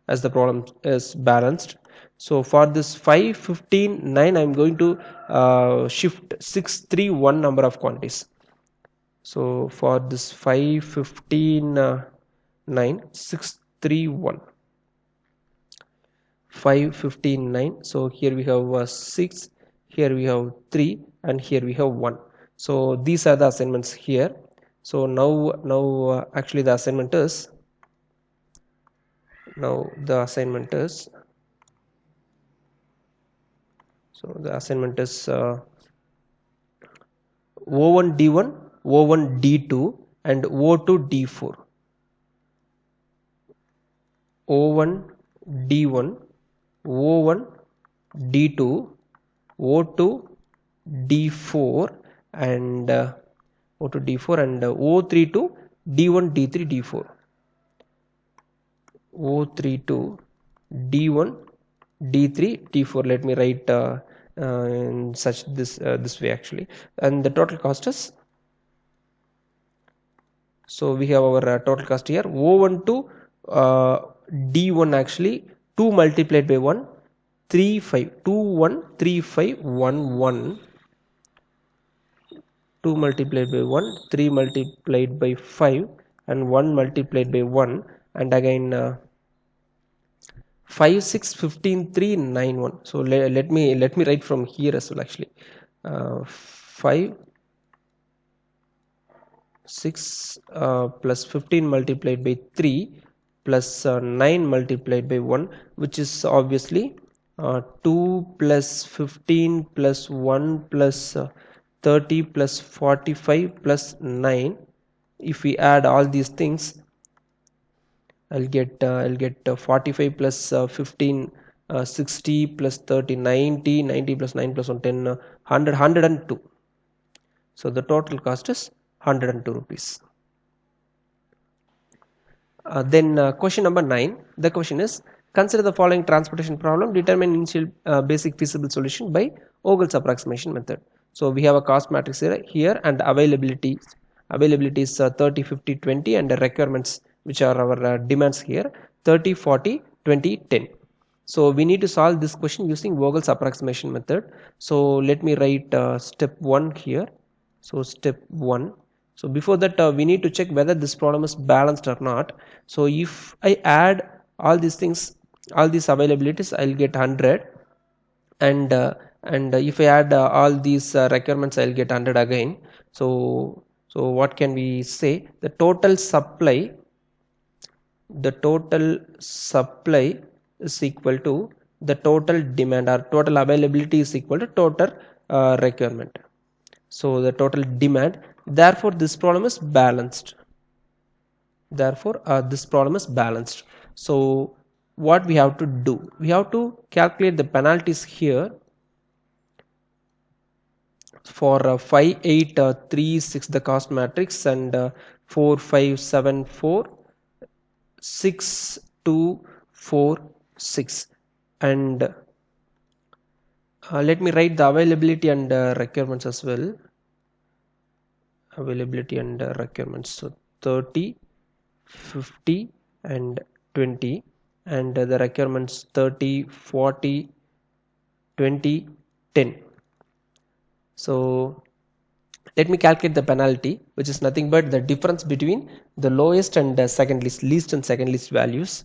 as the problem is balanced. So for this 5, 15, 9, I'm going to shift 6, 3, 1 number of quantities. So for this 5, 15, 9, 6, 3, 1. 5, 15, 9. So here we have 6, here we have 3, and here we have 1. So these are the assignments here. So now actually the assignment is, so the assignment is O1 D1, O1 D2, and O2 D4. O1 D1, O1 D2, O2 D4, and O2 D4 and O3 to D1 D3 D4. O3 to D1 D3 D4. Let me write in such this way actually, and the total cost is, so we have our total cost here. O1 to D1 actually 2 multiplied by 1, 3 5, 2 1 3 5 1 1, 2 multiplied by 1, 3 multiplied by 5, and 1 multiplied by 1, and again 5 6 15 3 9 1. So let me write from here as well actually. 5 6 plus 15 multiplied by 3 plus 9 multiplied by 1, which is obviously 2 plus 15 plus 1 plus 30 plus 45 plus 9. If we add all these things, I'll get 45 plus 15, 60 plus 30, 90, 90 plus 9 plus 1, 10, 100, 102. So the total cost is 102 rupees. Then question number 9. The question is, consider the following transportation problem. Determine initial basic feasible solution by Ogle's approximation method. So we have a cost matrix here and availability is 30, 50, 20, and the requirements, which are our demands here, 30, 40, 20, 10. So we need to solve this question using Vogel's approximation method. So let me write step 1 here. So step 1. So before that we need to check whether this problem is balanced or not. So if I add all these things, all these availabilities, I'll get 100, and if I add all these requirements, I'll get 100 again. So what can we say? The total supply is equal to the total demand, or total availability is equal to total requirement. So the total demand, therefore this problem is balanced. So what we have to do? We have to calculate the penalties here for 5 8 3 6, the cost matrix, and 4 5 7 4 6 2 4 6, and let me write the availability and requirements as well. Availability and requirements, so 30, 50, and 20, and the requirements 30, 40, 20, 10. So let me calculate the penalty, which is nothing but the difference between the lowest and second least and second least values,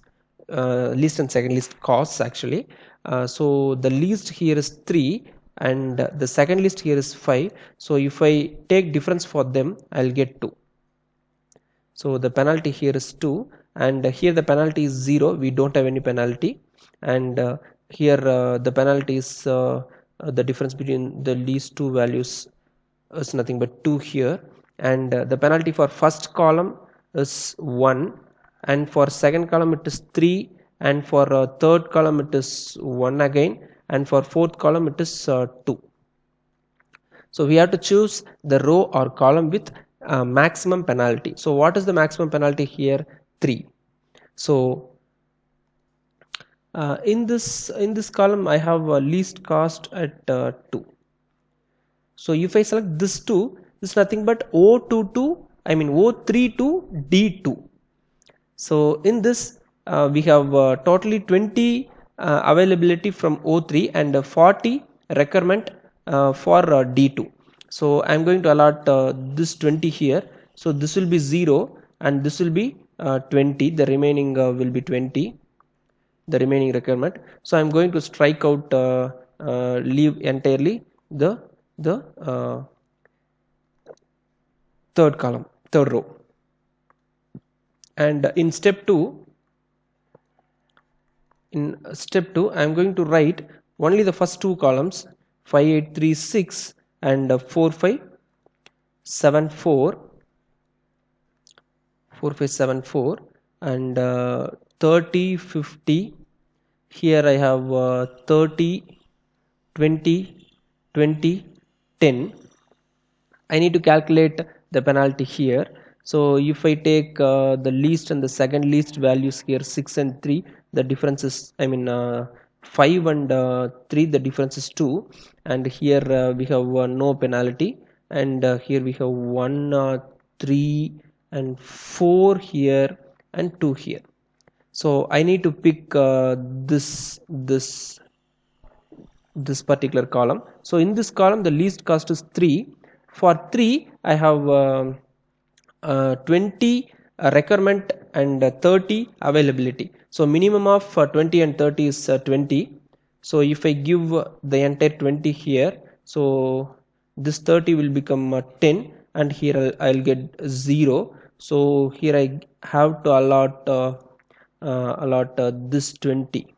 least and second least costs actually. So the least here is 3, and the second least here is 5. So if I take difference for them, I'll get 2. So the penalty here is 2, and here the penalty is 0. We don't have any penalty, and here the penalty is the difference between the least two values is nothing but 2 here, and the penalty for first column is 1, and for second column it is 3, and for third column it is 1 again, and for fourth column it is 2. So we have to choose the row or column with maximum penalty. So what is the maximum penalty here? 3. So in this column I have least cost at 2. So if I select this 2, This is nothing but O2 to, I mean O3 to D2. So in this we have totally 20 availability from O3 and 40 requirement for D2. So I am going to allot this 20 here. So this will be 0 and this will be 20. The remaining will be 20, the remaining requirement. So I am going to strike out leave entirely the third column, third row. And in step 2, I am going to write only the first two columns, 5836 and 4574 and 30 50. Here I have 30 20 20 10. I need to calculate the penalty here. So if I take the least and the second least values here, 6 and 3, the difference is, I mean 5 and 3, the difference is 2, and here we have no penalty, and here we have 1 3 and 4 here and 2 here. So I need to pick this particular column. So in this column the least cost is 3. For 3 I have 20 requirement and 30 availability. So minimum of 20 and 30 is 20. So if I give the entire 20 here, so this 30 will become 10 and here I'll get 0. So here I have to allot this 20.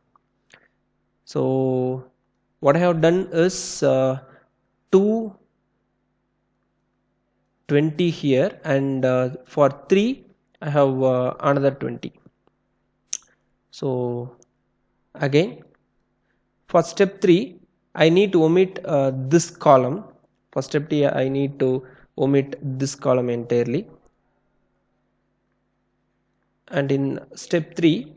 So what I have done is 2 20 here, and for 3 I have another 20. So again for step 3 I need to omit this column. For step 3 I need to omit this column entirely, and in step 3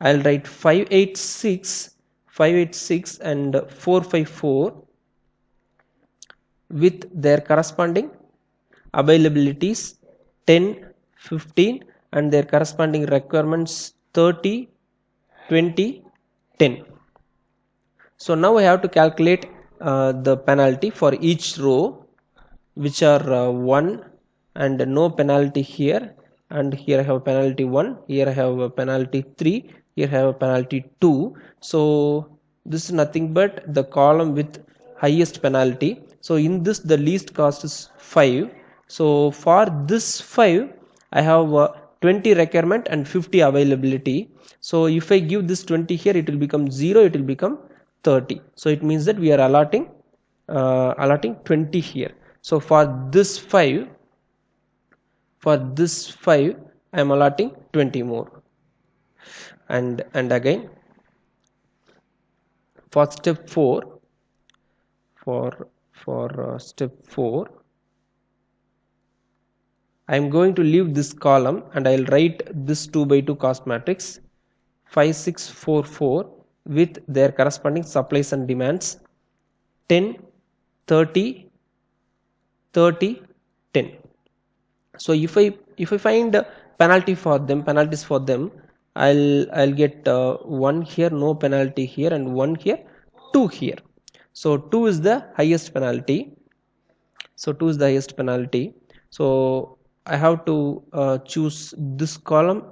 I'll write 586 and 454 with their corresponding availabilities 10 15 and their corresponding requirements 30 20 10. So now I have to calculate the penalty for each row, which are 1 and no penalty here, and here I have penalty 1, here I have a penalty 3, here I have a penalty 2. So this is nothing but the column with highest penalty. So in this the least cost is 5. So for this 5 I have 20 requirement and 50 availability. So if I give this 20 here, it will become 0, it will become 30. So it means that we are allotting 20 here. So for this 5 I am allotting 20 more. And again for step 4, step 4 I am going to leave this column and I will write this 2 by 2 cost matrix 5644 with their corresponding supplies and demands 10 30 30 10. So if I find penalties for them, I'll get 1 here, no penalty here, and 1 here, 2 here. So 2 is the highest penalty. So I have to choose this column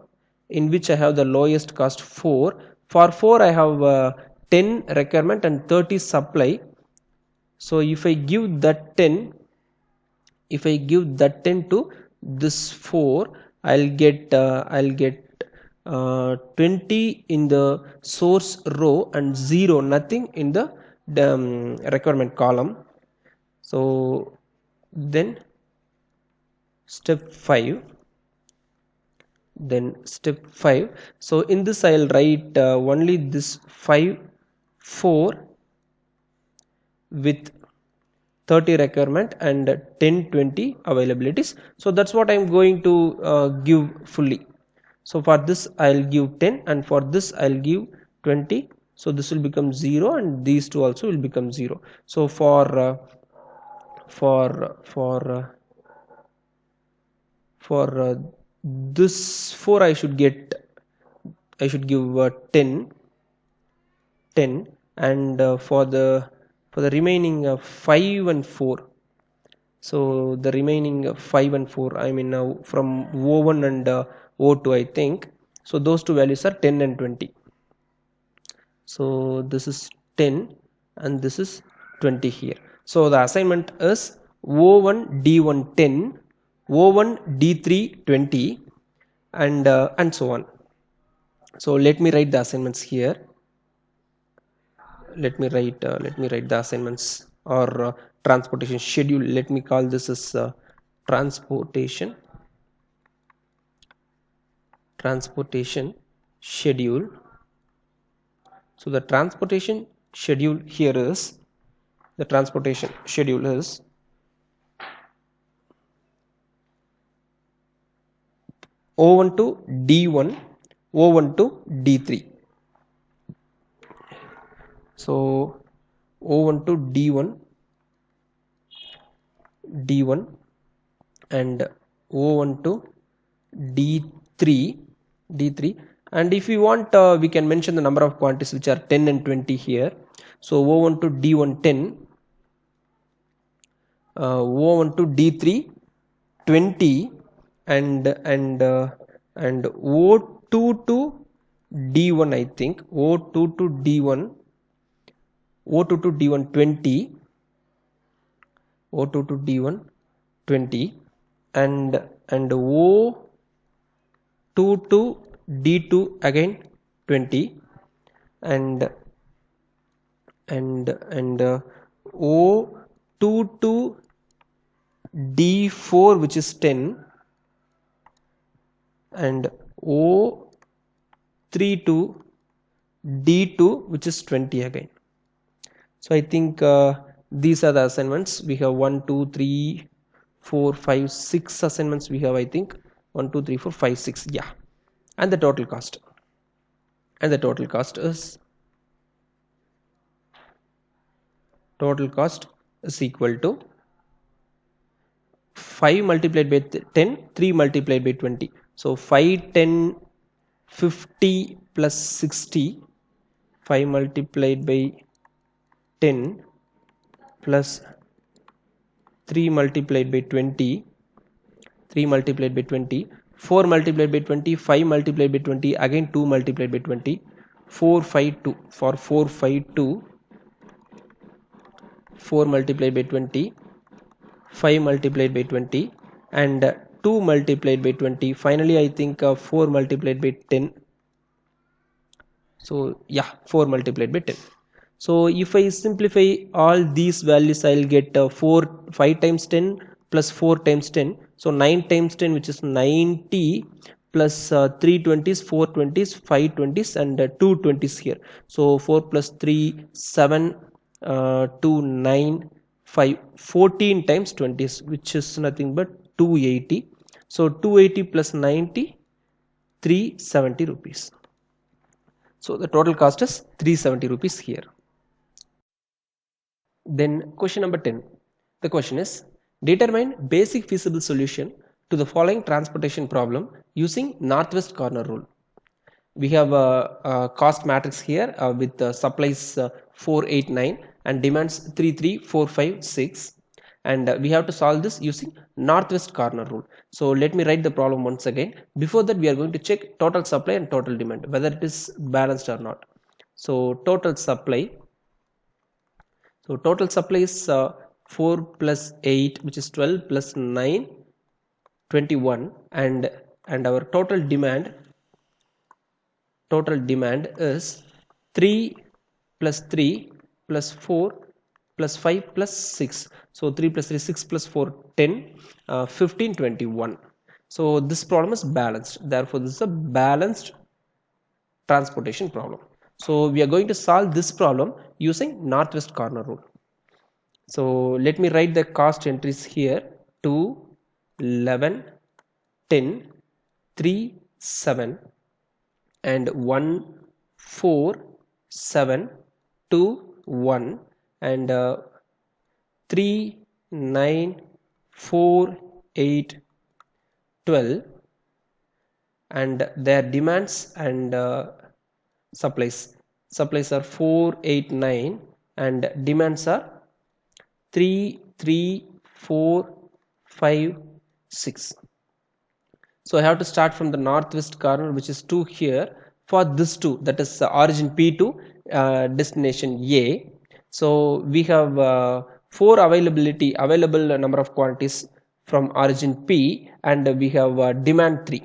in which I have the lowest cost 4. For 4 I have 10 requirement and 30 supply. So if I give that 10 to this 4, I'll get 20 in the source row and 0 nothing in the requirement column. So then step 5, so in this I'll write only this 5 4 with 30 requirement and 10 20 availabilities. So that's what I'm going to give fully. So for this I'll give 10 and for this I'll give 20. So this will become 0 and these two also will become 0. So for for this 4 I should give 10, and for the remaining 5 and 4, so the remaining 5 and 4, I mean now from O1 and O2 I think, so those two values are 10 and 20. So this is 10 and this is 20 here. So the assignment is O1 D1 10, O1 D3 20, and so on. So let me write the assignments here. Let me write the assignments, or transportation schedule. Let me call this as transportation schedule. So the transportation schedule here is, the transportation schedule is O1 to D1, O1 to D3. So O1 to D1 and O1 to D3, and if we want we can mention the number of quantities which are 10 and 20 here. So O1 to D1 10, O1 to D3 20, and O2 to D1 I think, O2 to D1 20, O2 to D1 20, and O2 to D2 again 20, and O2 to D4 which is 10, and O3 to D2 which is 20 again. So I think these are the assignments. We have 1 2 3 4 5 6 assignments we have, I think 1 2 3 4 5 6, yeah. And the total cost is equal to 5 multiplied by 10, 3 multiplied by 20. So 5 10 50 plus 60, 5 multiplied by 10 plus 3 multiplied by 20, 3 multiplied by 20, 4 multiplied by 20, 5 multiplied by 20, again 2 multiplied by 20, 4 5 2, for 4 5 2, 4 multiplied by 20, 5 multiplied by 20, and 2 multiplied by 20, finally I think 4 multiplied by 10. So yeah, 4 multiplied by 10. So if I simplify all these values, I'll get 5 times 10 plus 4 times 10, so 9 times 10 which is 90, plus 3 20s, 4 20s, 5 20s, and 2 20s here. So 4 plus 3 7, 2 9, 5 14 times 20s, which is nothing but 280. So 280 plus 90, 370 rupees. So the total cost is 370 rupees here. Then question number 10. The question is, determine basic feasible solution to the following transportation problem using northwest corner rule. We have a cost matrix here with supplies 4 8 9 and demands 3 3 4 5 6, and we have to solve this using northwest corner rule. So let me write the problem once again. Before that, we are going to check total supply and total demand, whether it is balanced or not. So total supply is 4 plus 8, which is 12, plus 9 21, and our total demand is 3 plus 3 plus 4 plus 5 plus 6. So 3 plus 3 6 plus 4 10, 15 21. So this problem is balanced, therefore this is a balanced transportation problem. So we are going to solve this problem using northwest corner rule. So let me write the cost entries here: 2 11 10 3 7 and 1 4 7 2 1 and 3 9, 4, 8, 12, and their demands and supplies are 4, 8, 9, and demands are 3, 3, 4, 5, 6. So I have to start from the northwest corner, which is 2 here. For this 2, that is origin P to destination A. So we have 4 available number of quantities from origin P, and we have demand 3.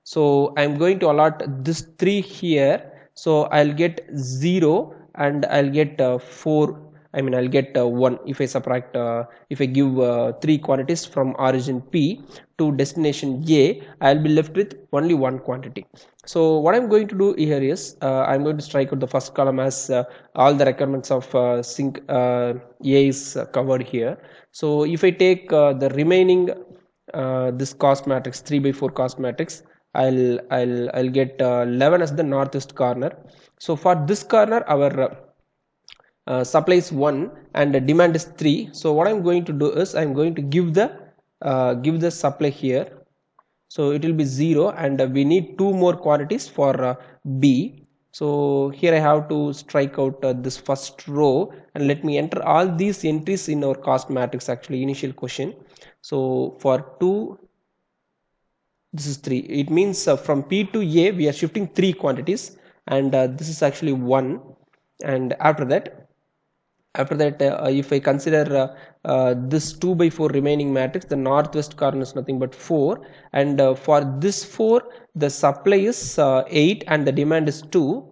So I'm going to allot this 3 here. So I'll get 0 and I'll get 4. I'll get 1 if I subtract, if I give 3 quantities from origin P to destination A. I'll be left with only 1 quantity. So what I'm going to do here is I'm going to strike out the first column as all the requirements of sink A is covered here. So if I take the remaining this cost matrix, 3 by 4 cost matrix, I'll get 11 as the northwest corner. So for this corner, our supply is 1 and the demand is 3. So what I'm going to do is I'm going to give the supply here. So it will be 0, and we need 2 more quantities for B. So here I have to strike out this first row, and let me enter all these entries in our cost matrix, actually initial question. So for 2, this is 3. It means from P to A we are shifting 3 quantities, and this is actually 1. And after that if I consider this 2 by 4 remaining matrix, the northwest corner is nothing but 4, and for this 4 the supply is 8 and the demand is 2.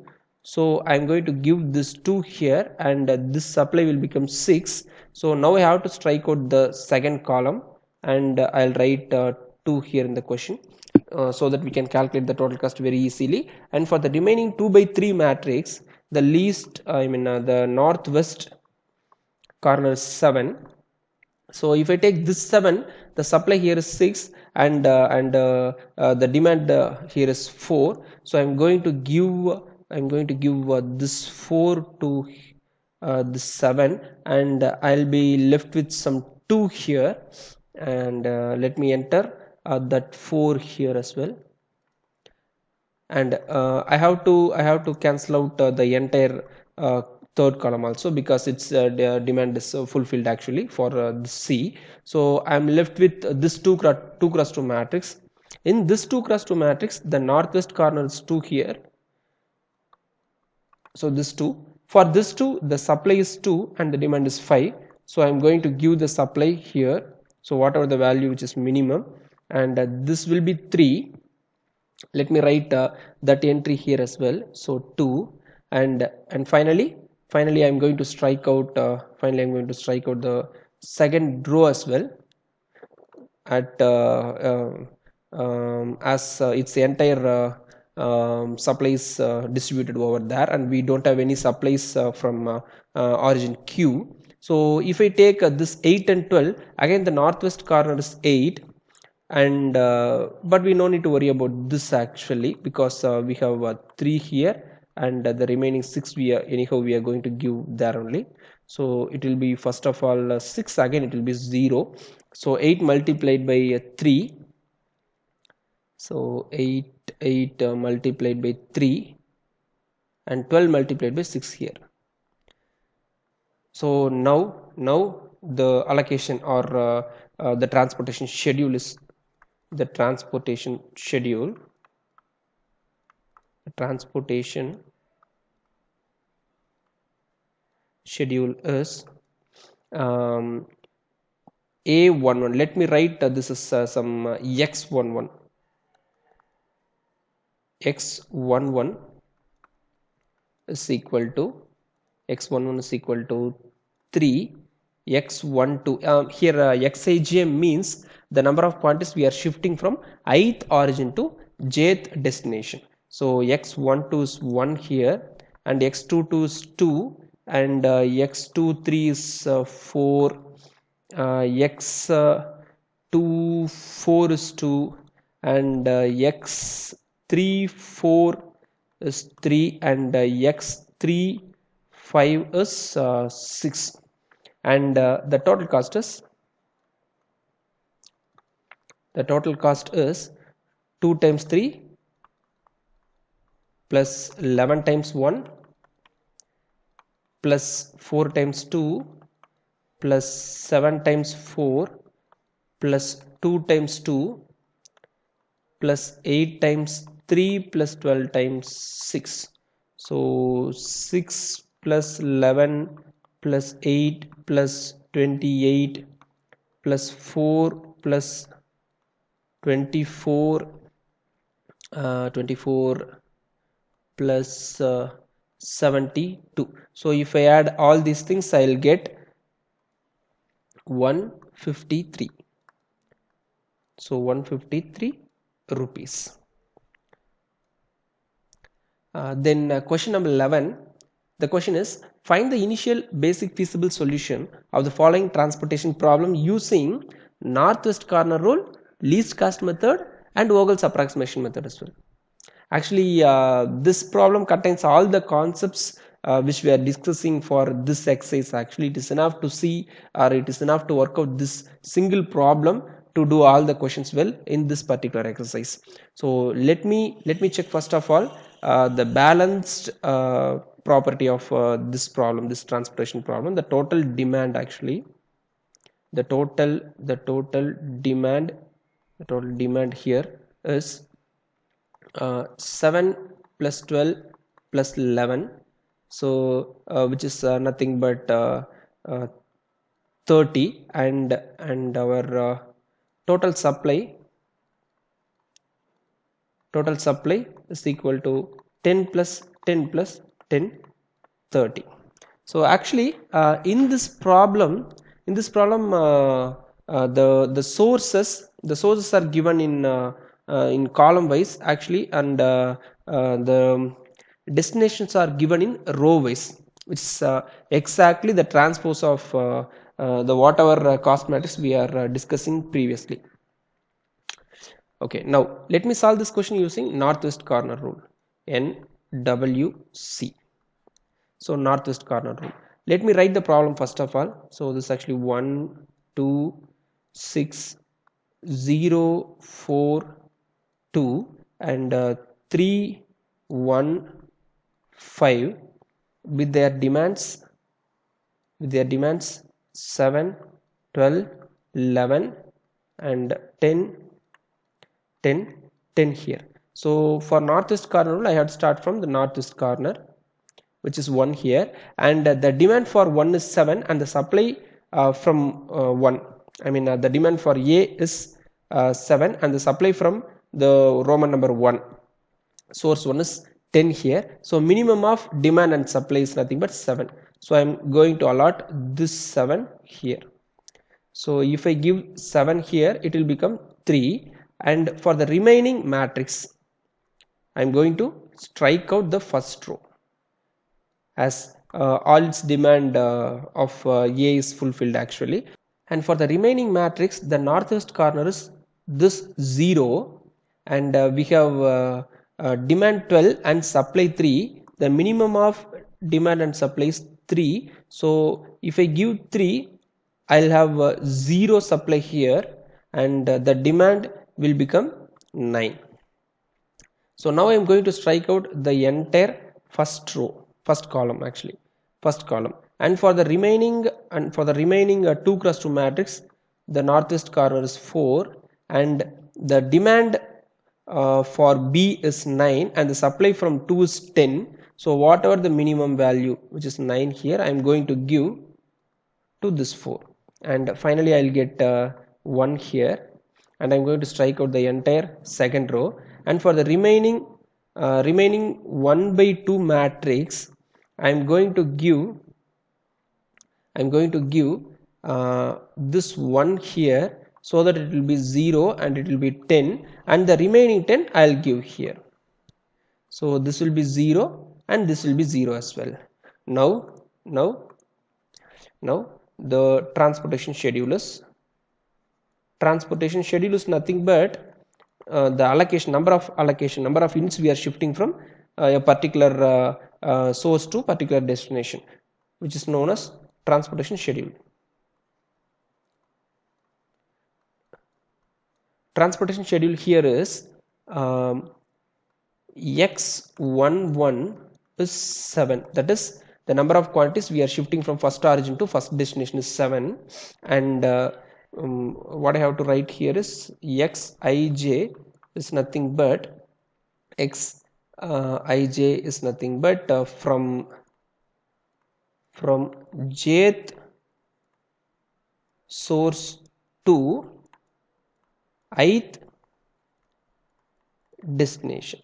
So I'm going to give this 2 here, and this supply will become 6. So now I have to strike out the second column, and I'll write 2 here in the question, so that we can calculate the total cost very easily. And for the remaining 2 by 3 matrix, the least the northwest corner is 7. So if I take this 7, the supply here is 6, and the demand here is 4. So I'm going to give this 4 to this 7, and I'll be left with some 2 here, and let me enter that 4 here as well. And I have to cancel out the entire third column also, because its demand is fulfilled actually for C. So I'm left with this 2 cross 2 matrix. In this 2 cross 2 matrix, the northwest corner is 2 here. So this 2, for this 2 the supply is 2 and the demand is 5. So I'm going to give the supply here, so whatever the value which is minimum, and this will be 3. Let me write that entry here as well. So 2, and finally I'm going to strike out the second row as well, at as its entire supplies distributed over there, and we don't have any supplies from origin Q. So if I take this 8 and 12, again the northwest corner is 8, and but we no need to worry about this actually, because we have 3 here, and the remaining 6 we are going to give there only. So it will be, first of all, 6, again it will be 0. So 8 multiplied by 3, so 8 multiplied by 3, and 12 multiplied by 6 here. So now the allocation, or the transportation schedule is the transportation schedule is A11. Let me write this is some X11. X11 is equal to 3. X12, here Xij means the number of quantities we are shifting from ith origin to jth destination. So X12 is 1 here, and X22 is 2, and X23 is 4, X24 is 2, and X34 is 3, and X35 is 6, and the total cost is The total cost is 2 times 3 plus 11 times 1 plus 4 times 2 plus 7 times 4 plus 2 times 2 plus 8 times 3 plus 12 times 6. So 6 plus 11 plus 8 plus 28 plus 4 plus 24 24 plus 72. So if I add all these things, I'll get 153. So 153 rupees. Then question number 11, the question is, find the initial basic feasible solution of the following transportation problem using northwest corner rule, least cost method and Vogel's approximation method as well. Actually, this problem contains all the concepts which we are discussing for this exercise. Actually, it is enough to see, or it is enough to work out this single problem to do all the questions well in this particular exercise. So let me check first of all the balanced property of this problem, this transportation problem. The total demand, actually, the total demand here is 7 plus 12 plus 11, so which is nothing but 30, and our total supply is equal to 10 plus 10 plus 10, 30. So actually in this problem the sources are given in column wise, actually, and the destinations are given in row wise, which is exactly the transpose of the whatever cost matrix we are discussing previously. Okay, now let me solve this question using northwest corner rule, NWC. So northwest corner rule. Let me write the problem first of all. So this is actually 1 2 6 0 4 2 and 3 1 5 with their demands 7 12 11 and 10 here. So for northwest corner rule, I have to start from the northwest corner, which is 1 here, and the demand for 1 is 7 and the supply from 1, I mean the demand for A is 7 and the supply from the Roman number 1, source 1 is 10 here. So minimum of demand and supply is nothing but 7. So I am going to allot this 7 here. So if I give 7 here, it will become 3, and for the remaining matrix I am going to strike out the first row, as all its demand of A is fulfilled actually. And for the remaining matrix, the northwest corner is this 0, and we have demand 12 and supply 3. The minimum of demand and supply is 3. So if I give 3, I'll have 0 supply here, and the demand will become 9. So now I am going to strike out the entire first column, and for the remaining 2 cross 2 matrix, the northwest corner is 4 and the demand for B is 9 and the supply from 2 is 10. So whatever the minimum value, which is 9 here, I am going to give to this 4, and finally I'll get 1 here, and I'm going to strike out the entire second row. And for the remaining 1 by 2 matrix, I'm going to give this 1 here, so that it will be 0 and it will be 10, and the remaining 10 I'll give here. So this will be 0 and this will be 0 as well. Now the transportation schedule is nothing but the number of units we are shifting from a particular source to particular destination, which is known as transportation schedule. transportation schedule here is x11 is 7, that is the number of quantities we are shifting from first origin to first destination is 7, and what I have to write here is xij is nothing but xij is nothing but from jth source to ith destination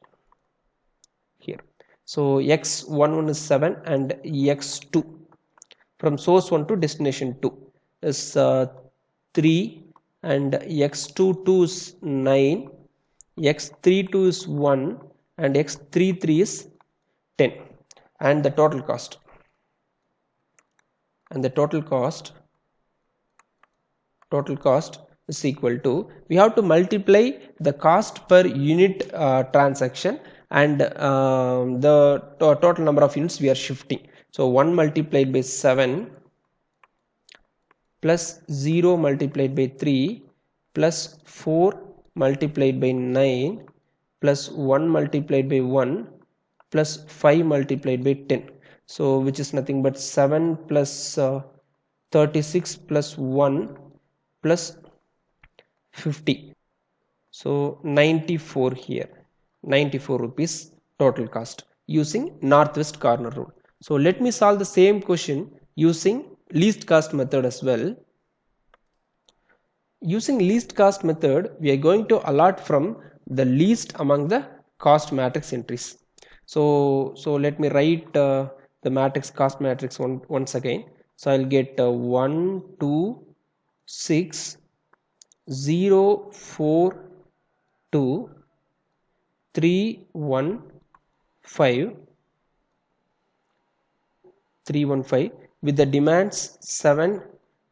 here. So x11 is 7 and x2 from source 1 to destination 2 is 3, and x22 is 9, x32 is 1, and x33 is 10, and the total cost is equal to, we have to multiply the cost per unit transaction and the total number of units we are shifting. So 1 multiplied by 7 plus 0 multiplied by 3 plus 4 multiplied by 9 plus 1 multiplied by 1 plus 5 multiplied by 10. So which is nothing but 7 plus 36 plus 1 plus 50. So 94 here, 94 rupees total cost using northwest corner rule. So let me solve the same question using least cost method as well. Using least cost method, we are going to allot from the least among the cost matrix entries. So let me write the matrix, cost matrix once again. So I'll get 1 2 6 0 4 2 3 1 5 with the demands 7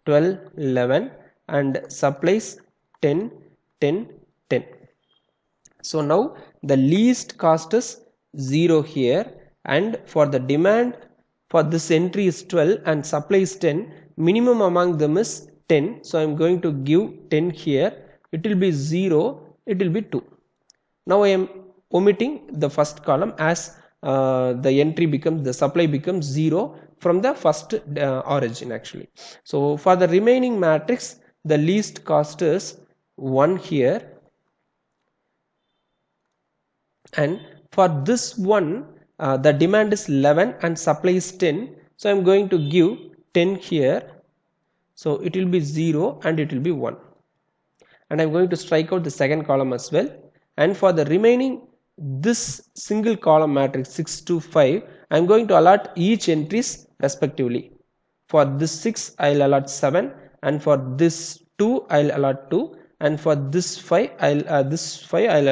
12 11 and supplies 10 10 10. So now the least cost is 0 here, and for the demand for this entry is 12 and supply is 10, minimum among them is 10. So I am going to give 10 here, it will be 0, it will be 2. Now I am omitting the first column as the supply becomes 0 from the first origin actually. So for the remaining matrix, the least cost is 1 here, and for this one the demand is 11 and supply is 10, so I am going to give 10 here, so it will be 0 and it will be 1, and I am going to strike out the second column as well. And for the remaining this single column matrix 6 to 5, I am going to allot each entries respectively. For this 6 I will allot 7, and for this 2 I will allot 2, and for this 5 I'll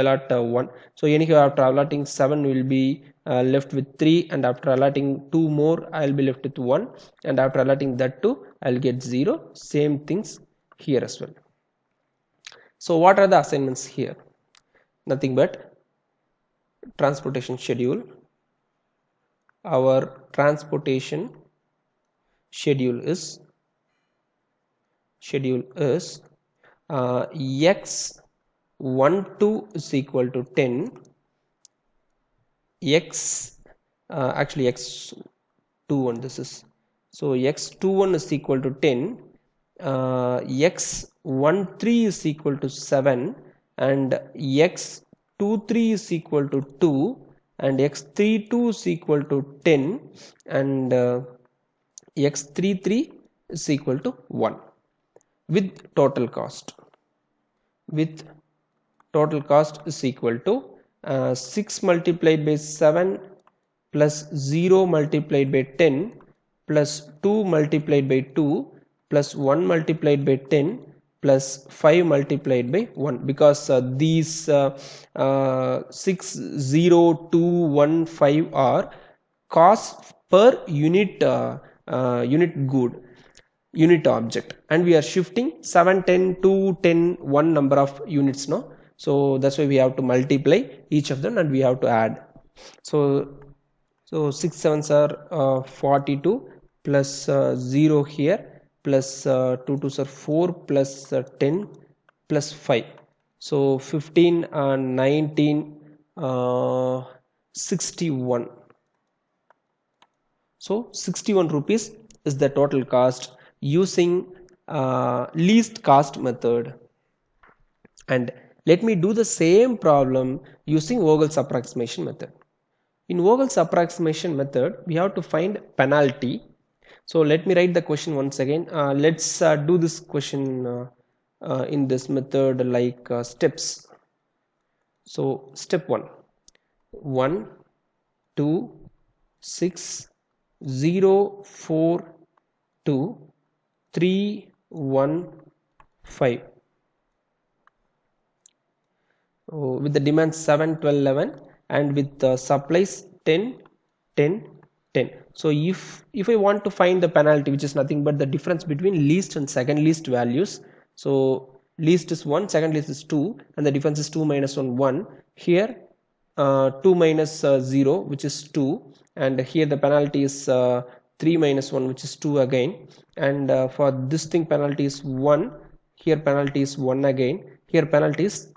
allot 1. So anyhow, after allotting 7 will be left with 3, and after allotting 2 more I'll be left with 1, and after allotting that 2 I'll get 0. Same things here as well. So what are the assignments here? Nothing but transportation schedule. Our transportation schedule is x12 is equal to 10, actually x21 this is, so x21 is equal to 10, x13 is equal to 7, and x23 is equal to 2, and x32 is equal to 10, and x33 is equal to 1 with total cost. Is equal to 6 multiplied by 7 plus 0 multiplied by 10 plus 2 multiplied by 2 plus 1 multiplied by 10 plus 5 multiplied by 1, because these 6 0 2 1 5 are cost per unit unit object, and we are shifting 7 10 2 10 1 number of units now. So that's why we have to multiply each of them and we have to add. So 6 7s are 42 plus 0 here plus 2 2s are 4 plus 10 plus 5. So 15, 19, 61. So 61 rupees is the total cost using least cost method. And let me do the same problem using Vogel's approximation method. In Vogel's approximation method, we have to find penalty. So let me write the question once again. Let's do this question in this method like steps. So step 1, 1, 2, 6, 0, 4, 2, 3, 1, 5. With the demands 7, 12, 11 and with supplies 10, 10, 10. So if I want to find the penalty, which is nothing but the difference between least and second least values, so least is 1, second least is 2, and the difference is 2 minus 1, 1. Here 2 minus 0, which is 2, and here the penalty is 3 minus 1, which is 2 again, and for this thing penalty is 1, here penalty is 1 again, here penalty is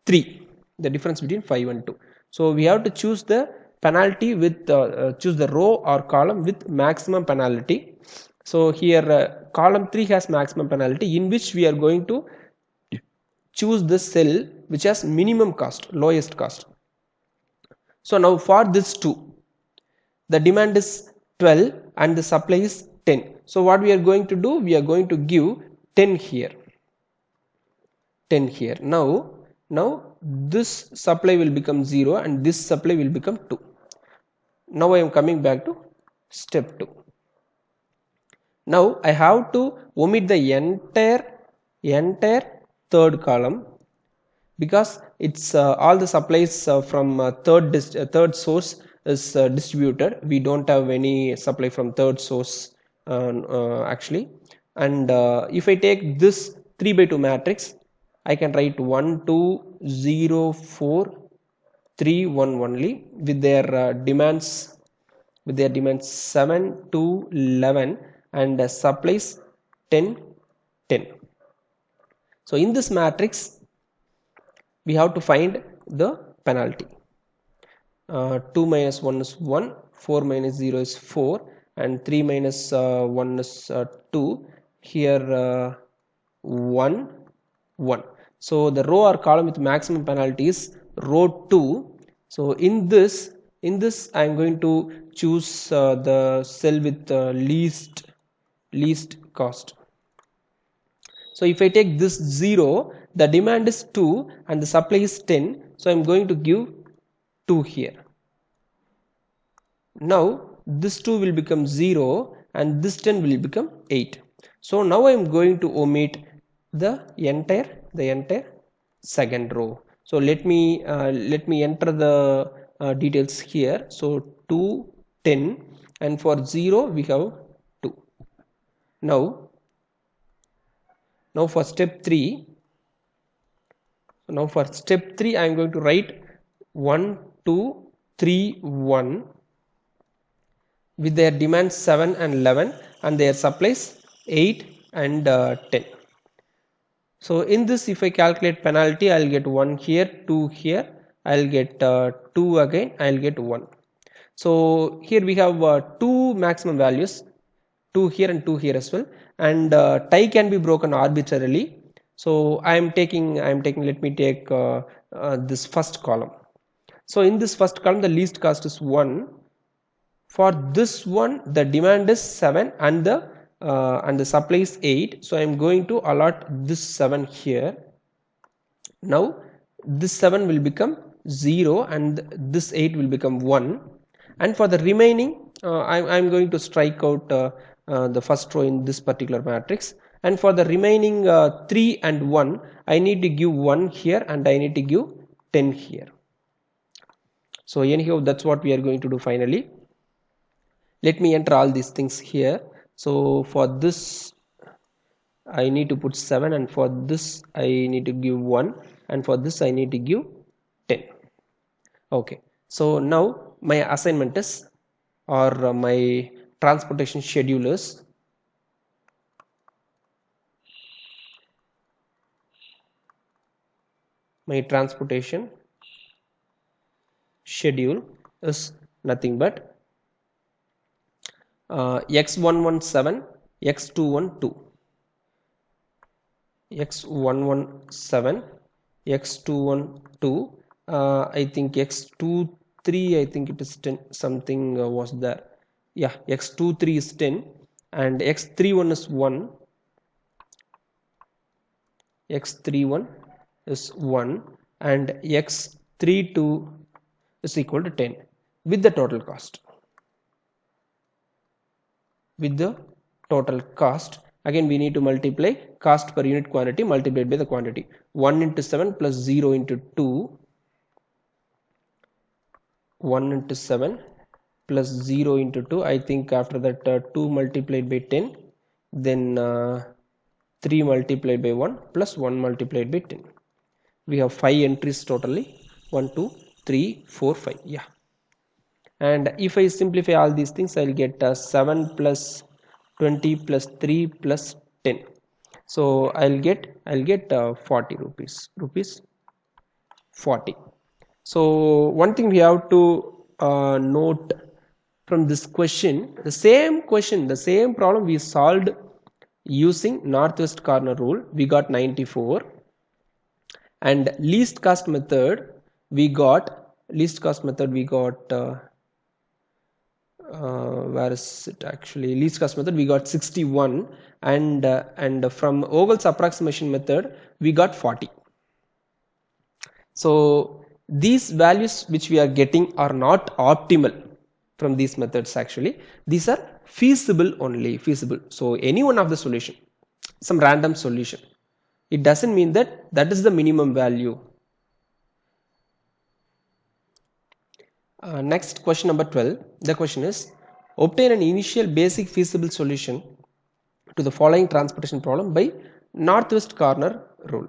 3, the difference between 5 and 2. So we have to choose the penalty with choose the row or column with maximum penalty. So here column 3 has maximum penalty, in which we are going to choose the cell which has minimum cost, lowest cost. So now for this 2, the demand is 12 and the supply is 10. So what we are going to do, we are going to give 10 here, 10 here. Now this supply will become 0 and this supply will become 2. Now I am coming back to step 2. Now I have to omit the entire third column, because it's all the supplies from third source is distributed. We don't have any supply from third source actually. And if I take this 3 by 2 matrix, I can write 1, 2, 0, 4, 3, 1 only with their demands 7, 2, 11 and supplies 10, 10. So in this matrix we have to find the penalty. 2 minus 1 is 1, 4 minus 0 is 4, and 3 minus 1 is 2. Here 1, 1. So the row or column with maximum penalty is row 2. So in this I am going to choose the cell with least cost. So if I take this 0, the demand is 2 and the supply is 10. So I am going to give 2 here. Now this 2 will become 0 and this 10 will become 8. So now I am going to omit the entire second row. So let me enter the details here. So 2, 10, and for 0 we have 2. Now for step 3, I am going to write 1, 2, 3, 1 with their demands 7 and 11 and their supplies 8 and 10. So in this, if I calculate penalty, I'll get 1 here, 2 here, I'll get 2 again, I'll get 1. So here we have 2 maximum values, 2 here and 2 here as well, and tie can be broken arbitrarily. So let me take this first column. So in this first column the least cost is 1. For this one the demand is 7 and the supply is 8. So I am going to allot this 7 here. Now this 7 will become 0 and this 8 will become 1, and for the remaining I am going to strike out the first row in this particular matrix, and for the remaining 3 and 1 I need to give 1 here and I need to give 10 here. So anyhow, that's what we are going to do finally. Let me enter all these things here. So for this I need to put 7, and for this I need to give 1, and for this I need to give 10. Okay, so now my assignment is, or my transportation schedule is, my transportation schedule is nothing but x117 x212 x117 x212 I think x23 I think it is 10 something was there. Yeah, x23 is 10 and x31 is 1, x31 is 1 and x32 is equal to 10 with the total cost. With the total cost, again we need to multiply cost per unit quantity multiplied by the quantity. 1 into 7 plus 0 into 2, 1 into 7 plus 0 into 2, I think after that 2 multiplied by 10, then 3 multiplied by 1 plus 1 multiplied by 10. We have 5 entries totally, 1 2 3 4 5. Yeah, and if I simplify all these things, I'll get 7 plus 20 plus 3 plus 10. So I'll get 40 rupees 40. So one thing we have to note from this question, the same problem we solved using northwest corner rule, we got 94, and least cost method we got where is it actually, least cost method we got 61, and from Vogel's approximation method we got 40. So these values which we are getting are not optimal from these methods. Actually these are feasible, only feasible. So any one of the solution, some random solution, it doesn't mean that that is the minimum value. Next, question number 12. The question is, obtain an initial basic feasible solution to the following transportation problem by northwest corner rule.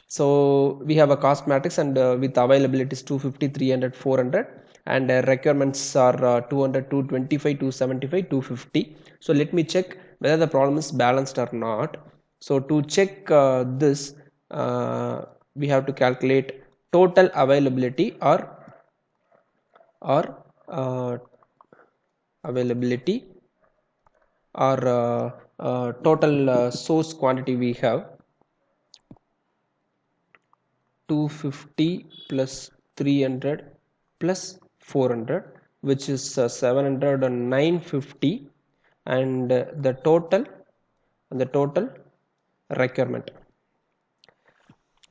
So we have a cost matrix, and with availabilities 250, 300, 400, and requirements are 200, 225, 275, 250. So let me check whether the problem is balanced or not. So to check this, we have to calculate total availability or availability or total source quantity. We have 250 plus 300 plus 400, which is 700 and 950, and the total requirement,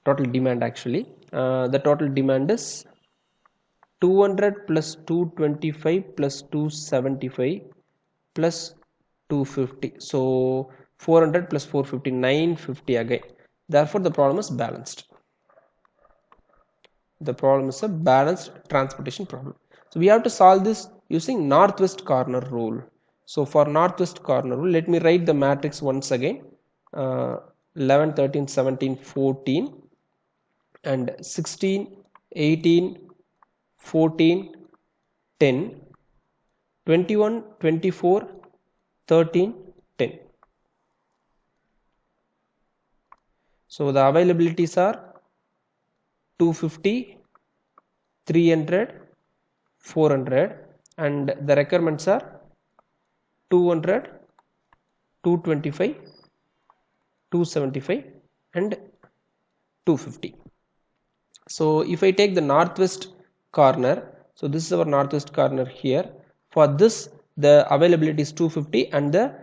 total demand actually, the total demand is 200 plus 225 plus 275 plus 250. So 400 plus 450, 950 again. Therefore the problem is balanced. The problem is a balanced transportation problem. So we have to solve this using northwest corner rule. So for northwest corner rule, let me write the matrix once again. 11, 13, 17, 14 and 16, 18, 14, 10, 21, 24, 13, 10. So the availabilities are 250, 300, 400, and the requirements are 200, 225, 275 and 250. So if I take the northwest corner, so this is our northwest corner here. For this the availability is 250 and the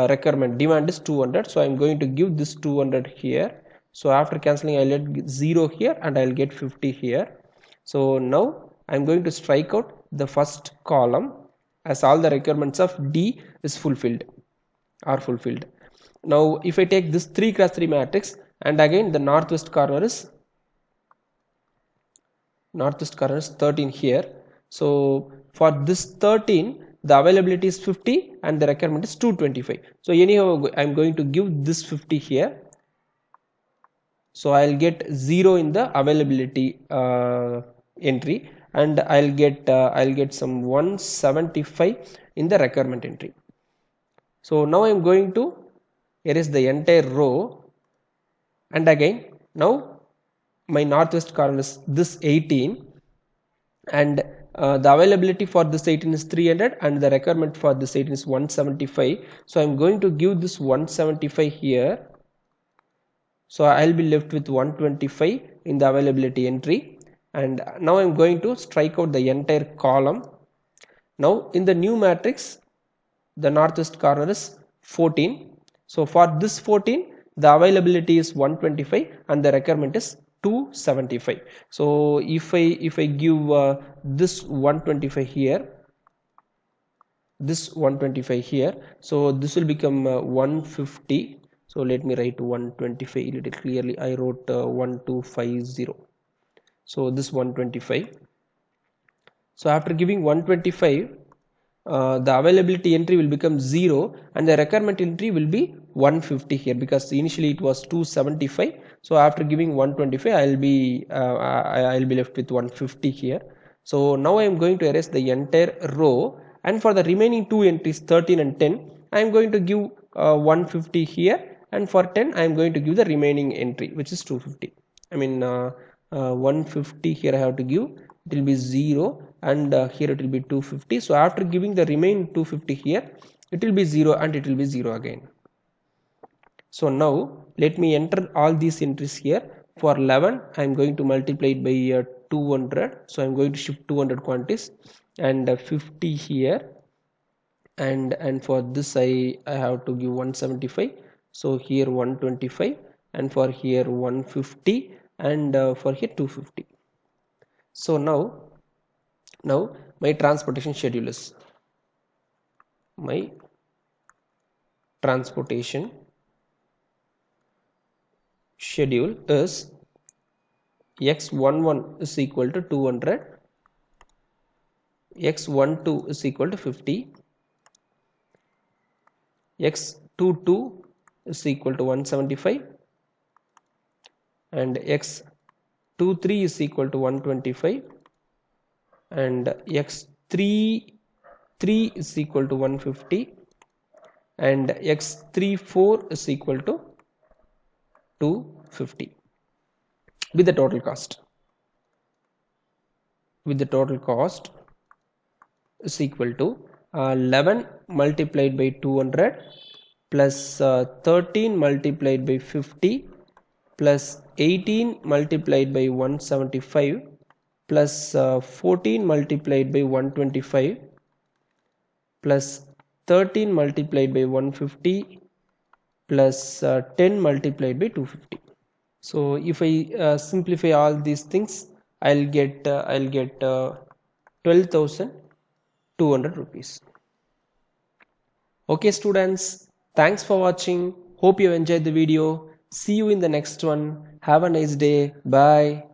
requirement demand is 200. So I am going to give this 200 here. So after cancelling, I'll get 0 here and I'll get 50 here. So now I'm going to strike out the first column as all the requirements of D is fulfilled, are fulfilled. Now if I take this 3 cross 3 matrix, and again the northwest corner is 13 here. So for this 13, the availability is 50 and the requirement is 225. So anyhow I'm going to give this 50 here. So I'll get 0 in the availability entry, and I'll get some 175 in the requirement entry. So now I'm going to erase the entire row, and again now my northwest corner is this 18, and the availability for this 18 is 300 and the requirement for this 18 is 175. So I'm going to give this 175 here. So I'll be left with 125 in the availability entry, and now I'm going to strike out the entire column. Now in the new matrix, the northwest corner is 14. So for this 14, the availability is 125 and the requirement is 275. So if I give this 125 here, this 125 here, so this will become 150. So let me write 125 a little clearly. I wrote 1250. So this 125. So after giving 125, the availability entry will become 0 and the requirement entry will be 150 here, because initially it was 275. So after giving 125, I'll be left with 150 here. So now I am going to erase the entire row, and for the remaining two entries 13 and 10, I am going to give 150 here, and for 10 I am going to give the remaining entry, which is 250. I mean 150 here I have to give, it will be 0, and here it will be 250. So after giving the remaining 250 here, it will be 0 and it will be 0 again. So now let me enter all these entries here. For 11 I am going to multiply it by 200. So I am going to shift 200 quantities, and 50 here, and for this I have to give 175. So here 125, and for here 150, and for here 250. So now my transportation schedule is x11 is equal to 200, x12 is equal to 50, x22 is equal to 175, and x23 is equal to 125, and x33 is equal to 150, and x34 is equal to 250 with the total cost. Is equal to 11 multiplied by 200 plus 13 multiplied by 50 plus 18 multiplied by 175 plus 14 multiplied by 125 plus 13 multiplied by 150 plus 10 multiplied by 250. So if I simplify all these things, I'll get 12,200 rupees. Okay students, thanks for watching. Hope you enjoyed the video. See you in the next one. Have a nice day. Bye.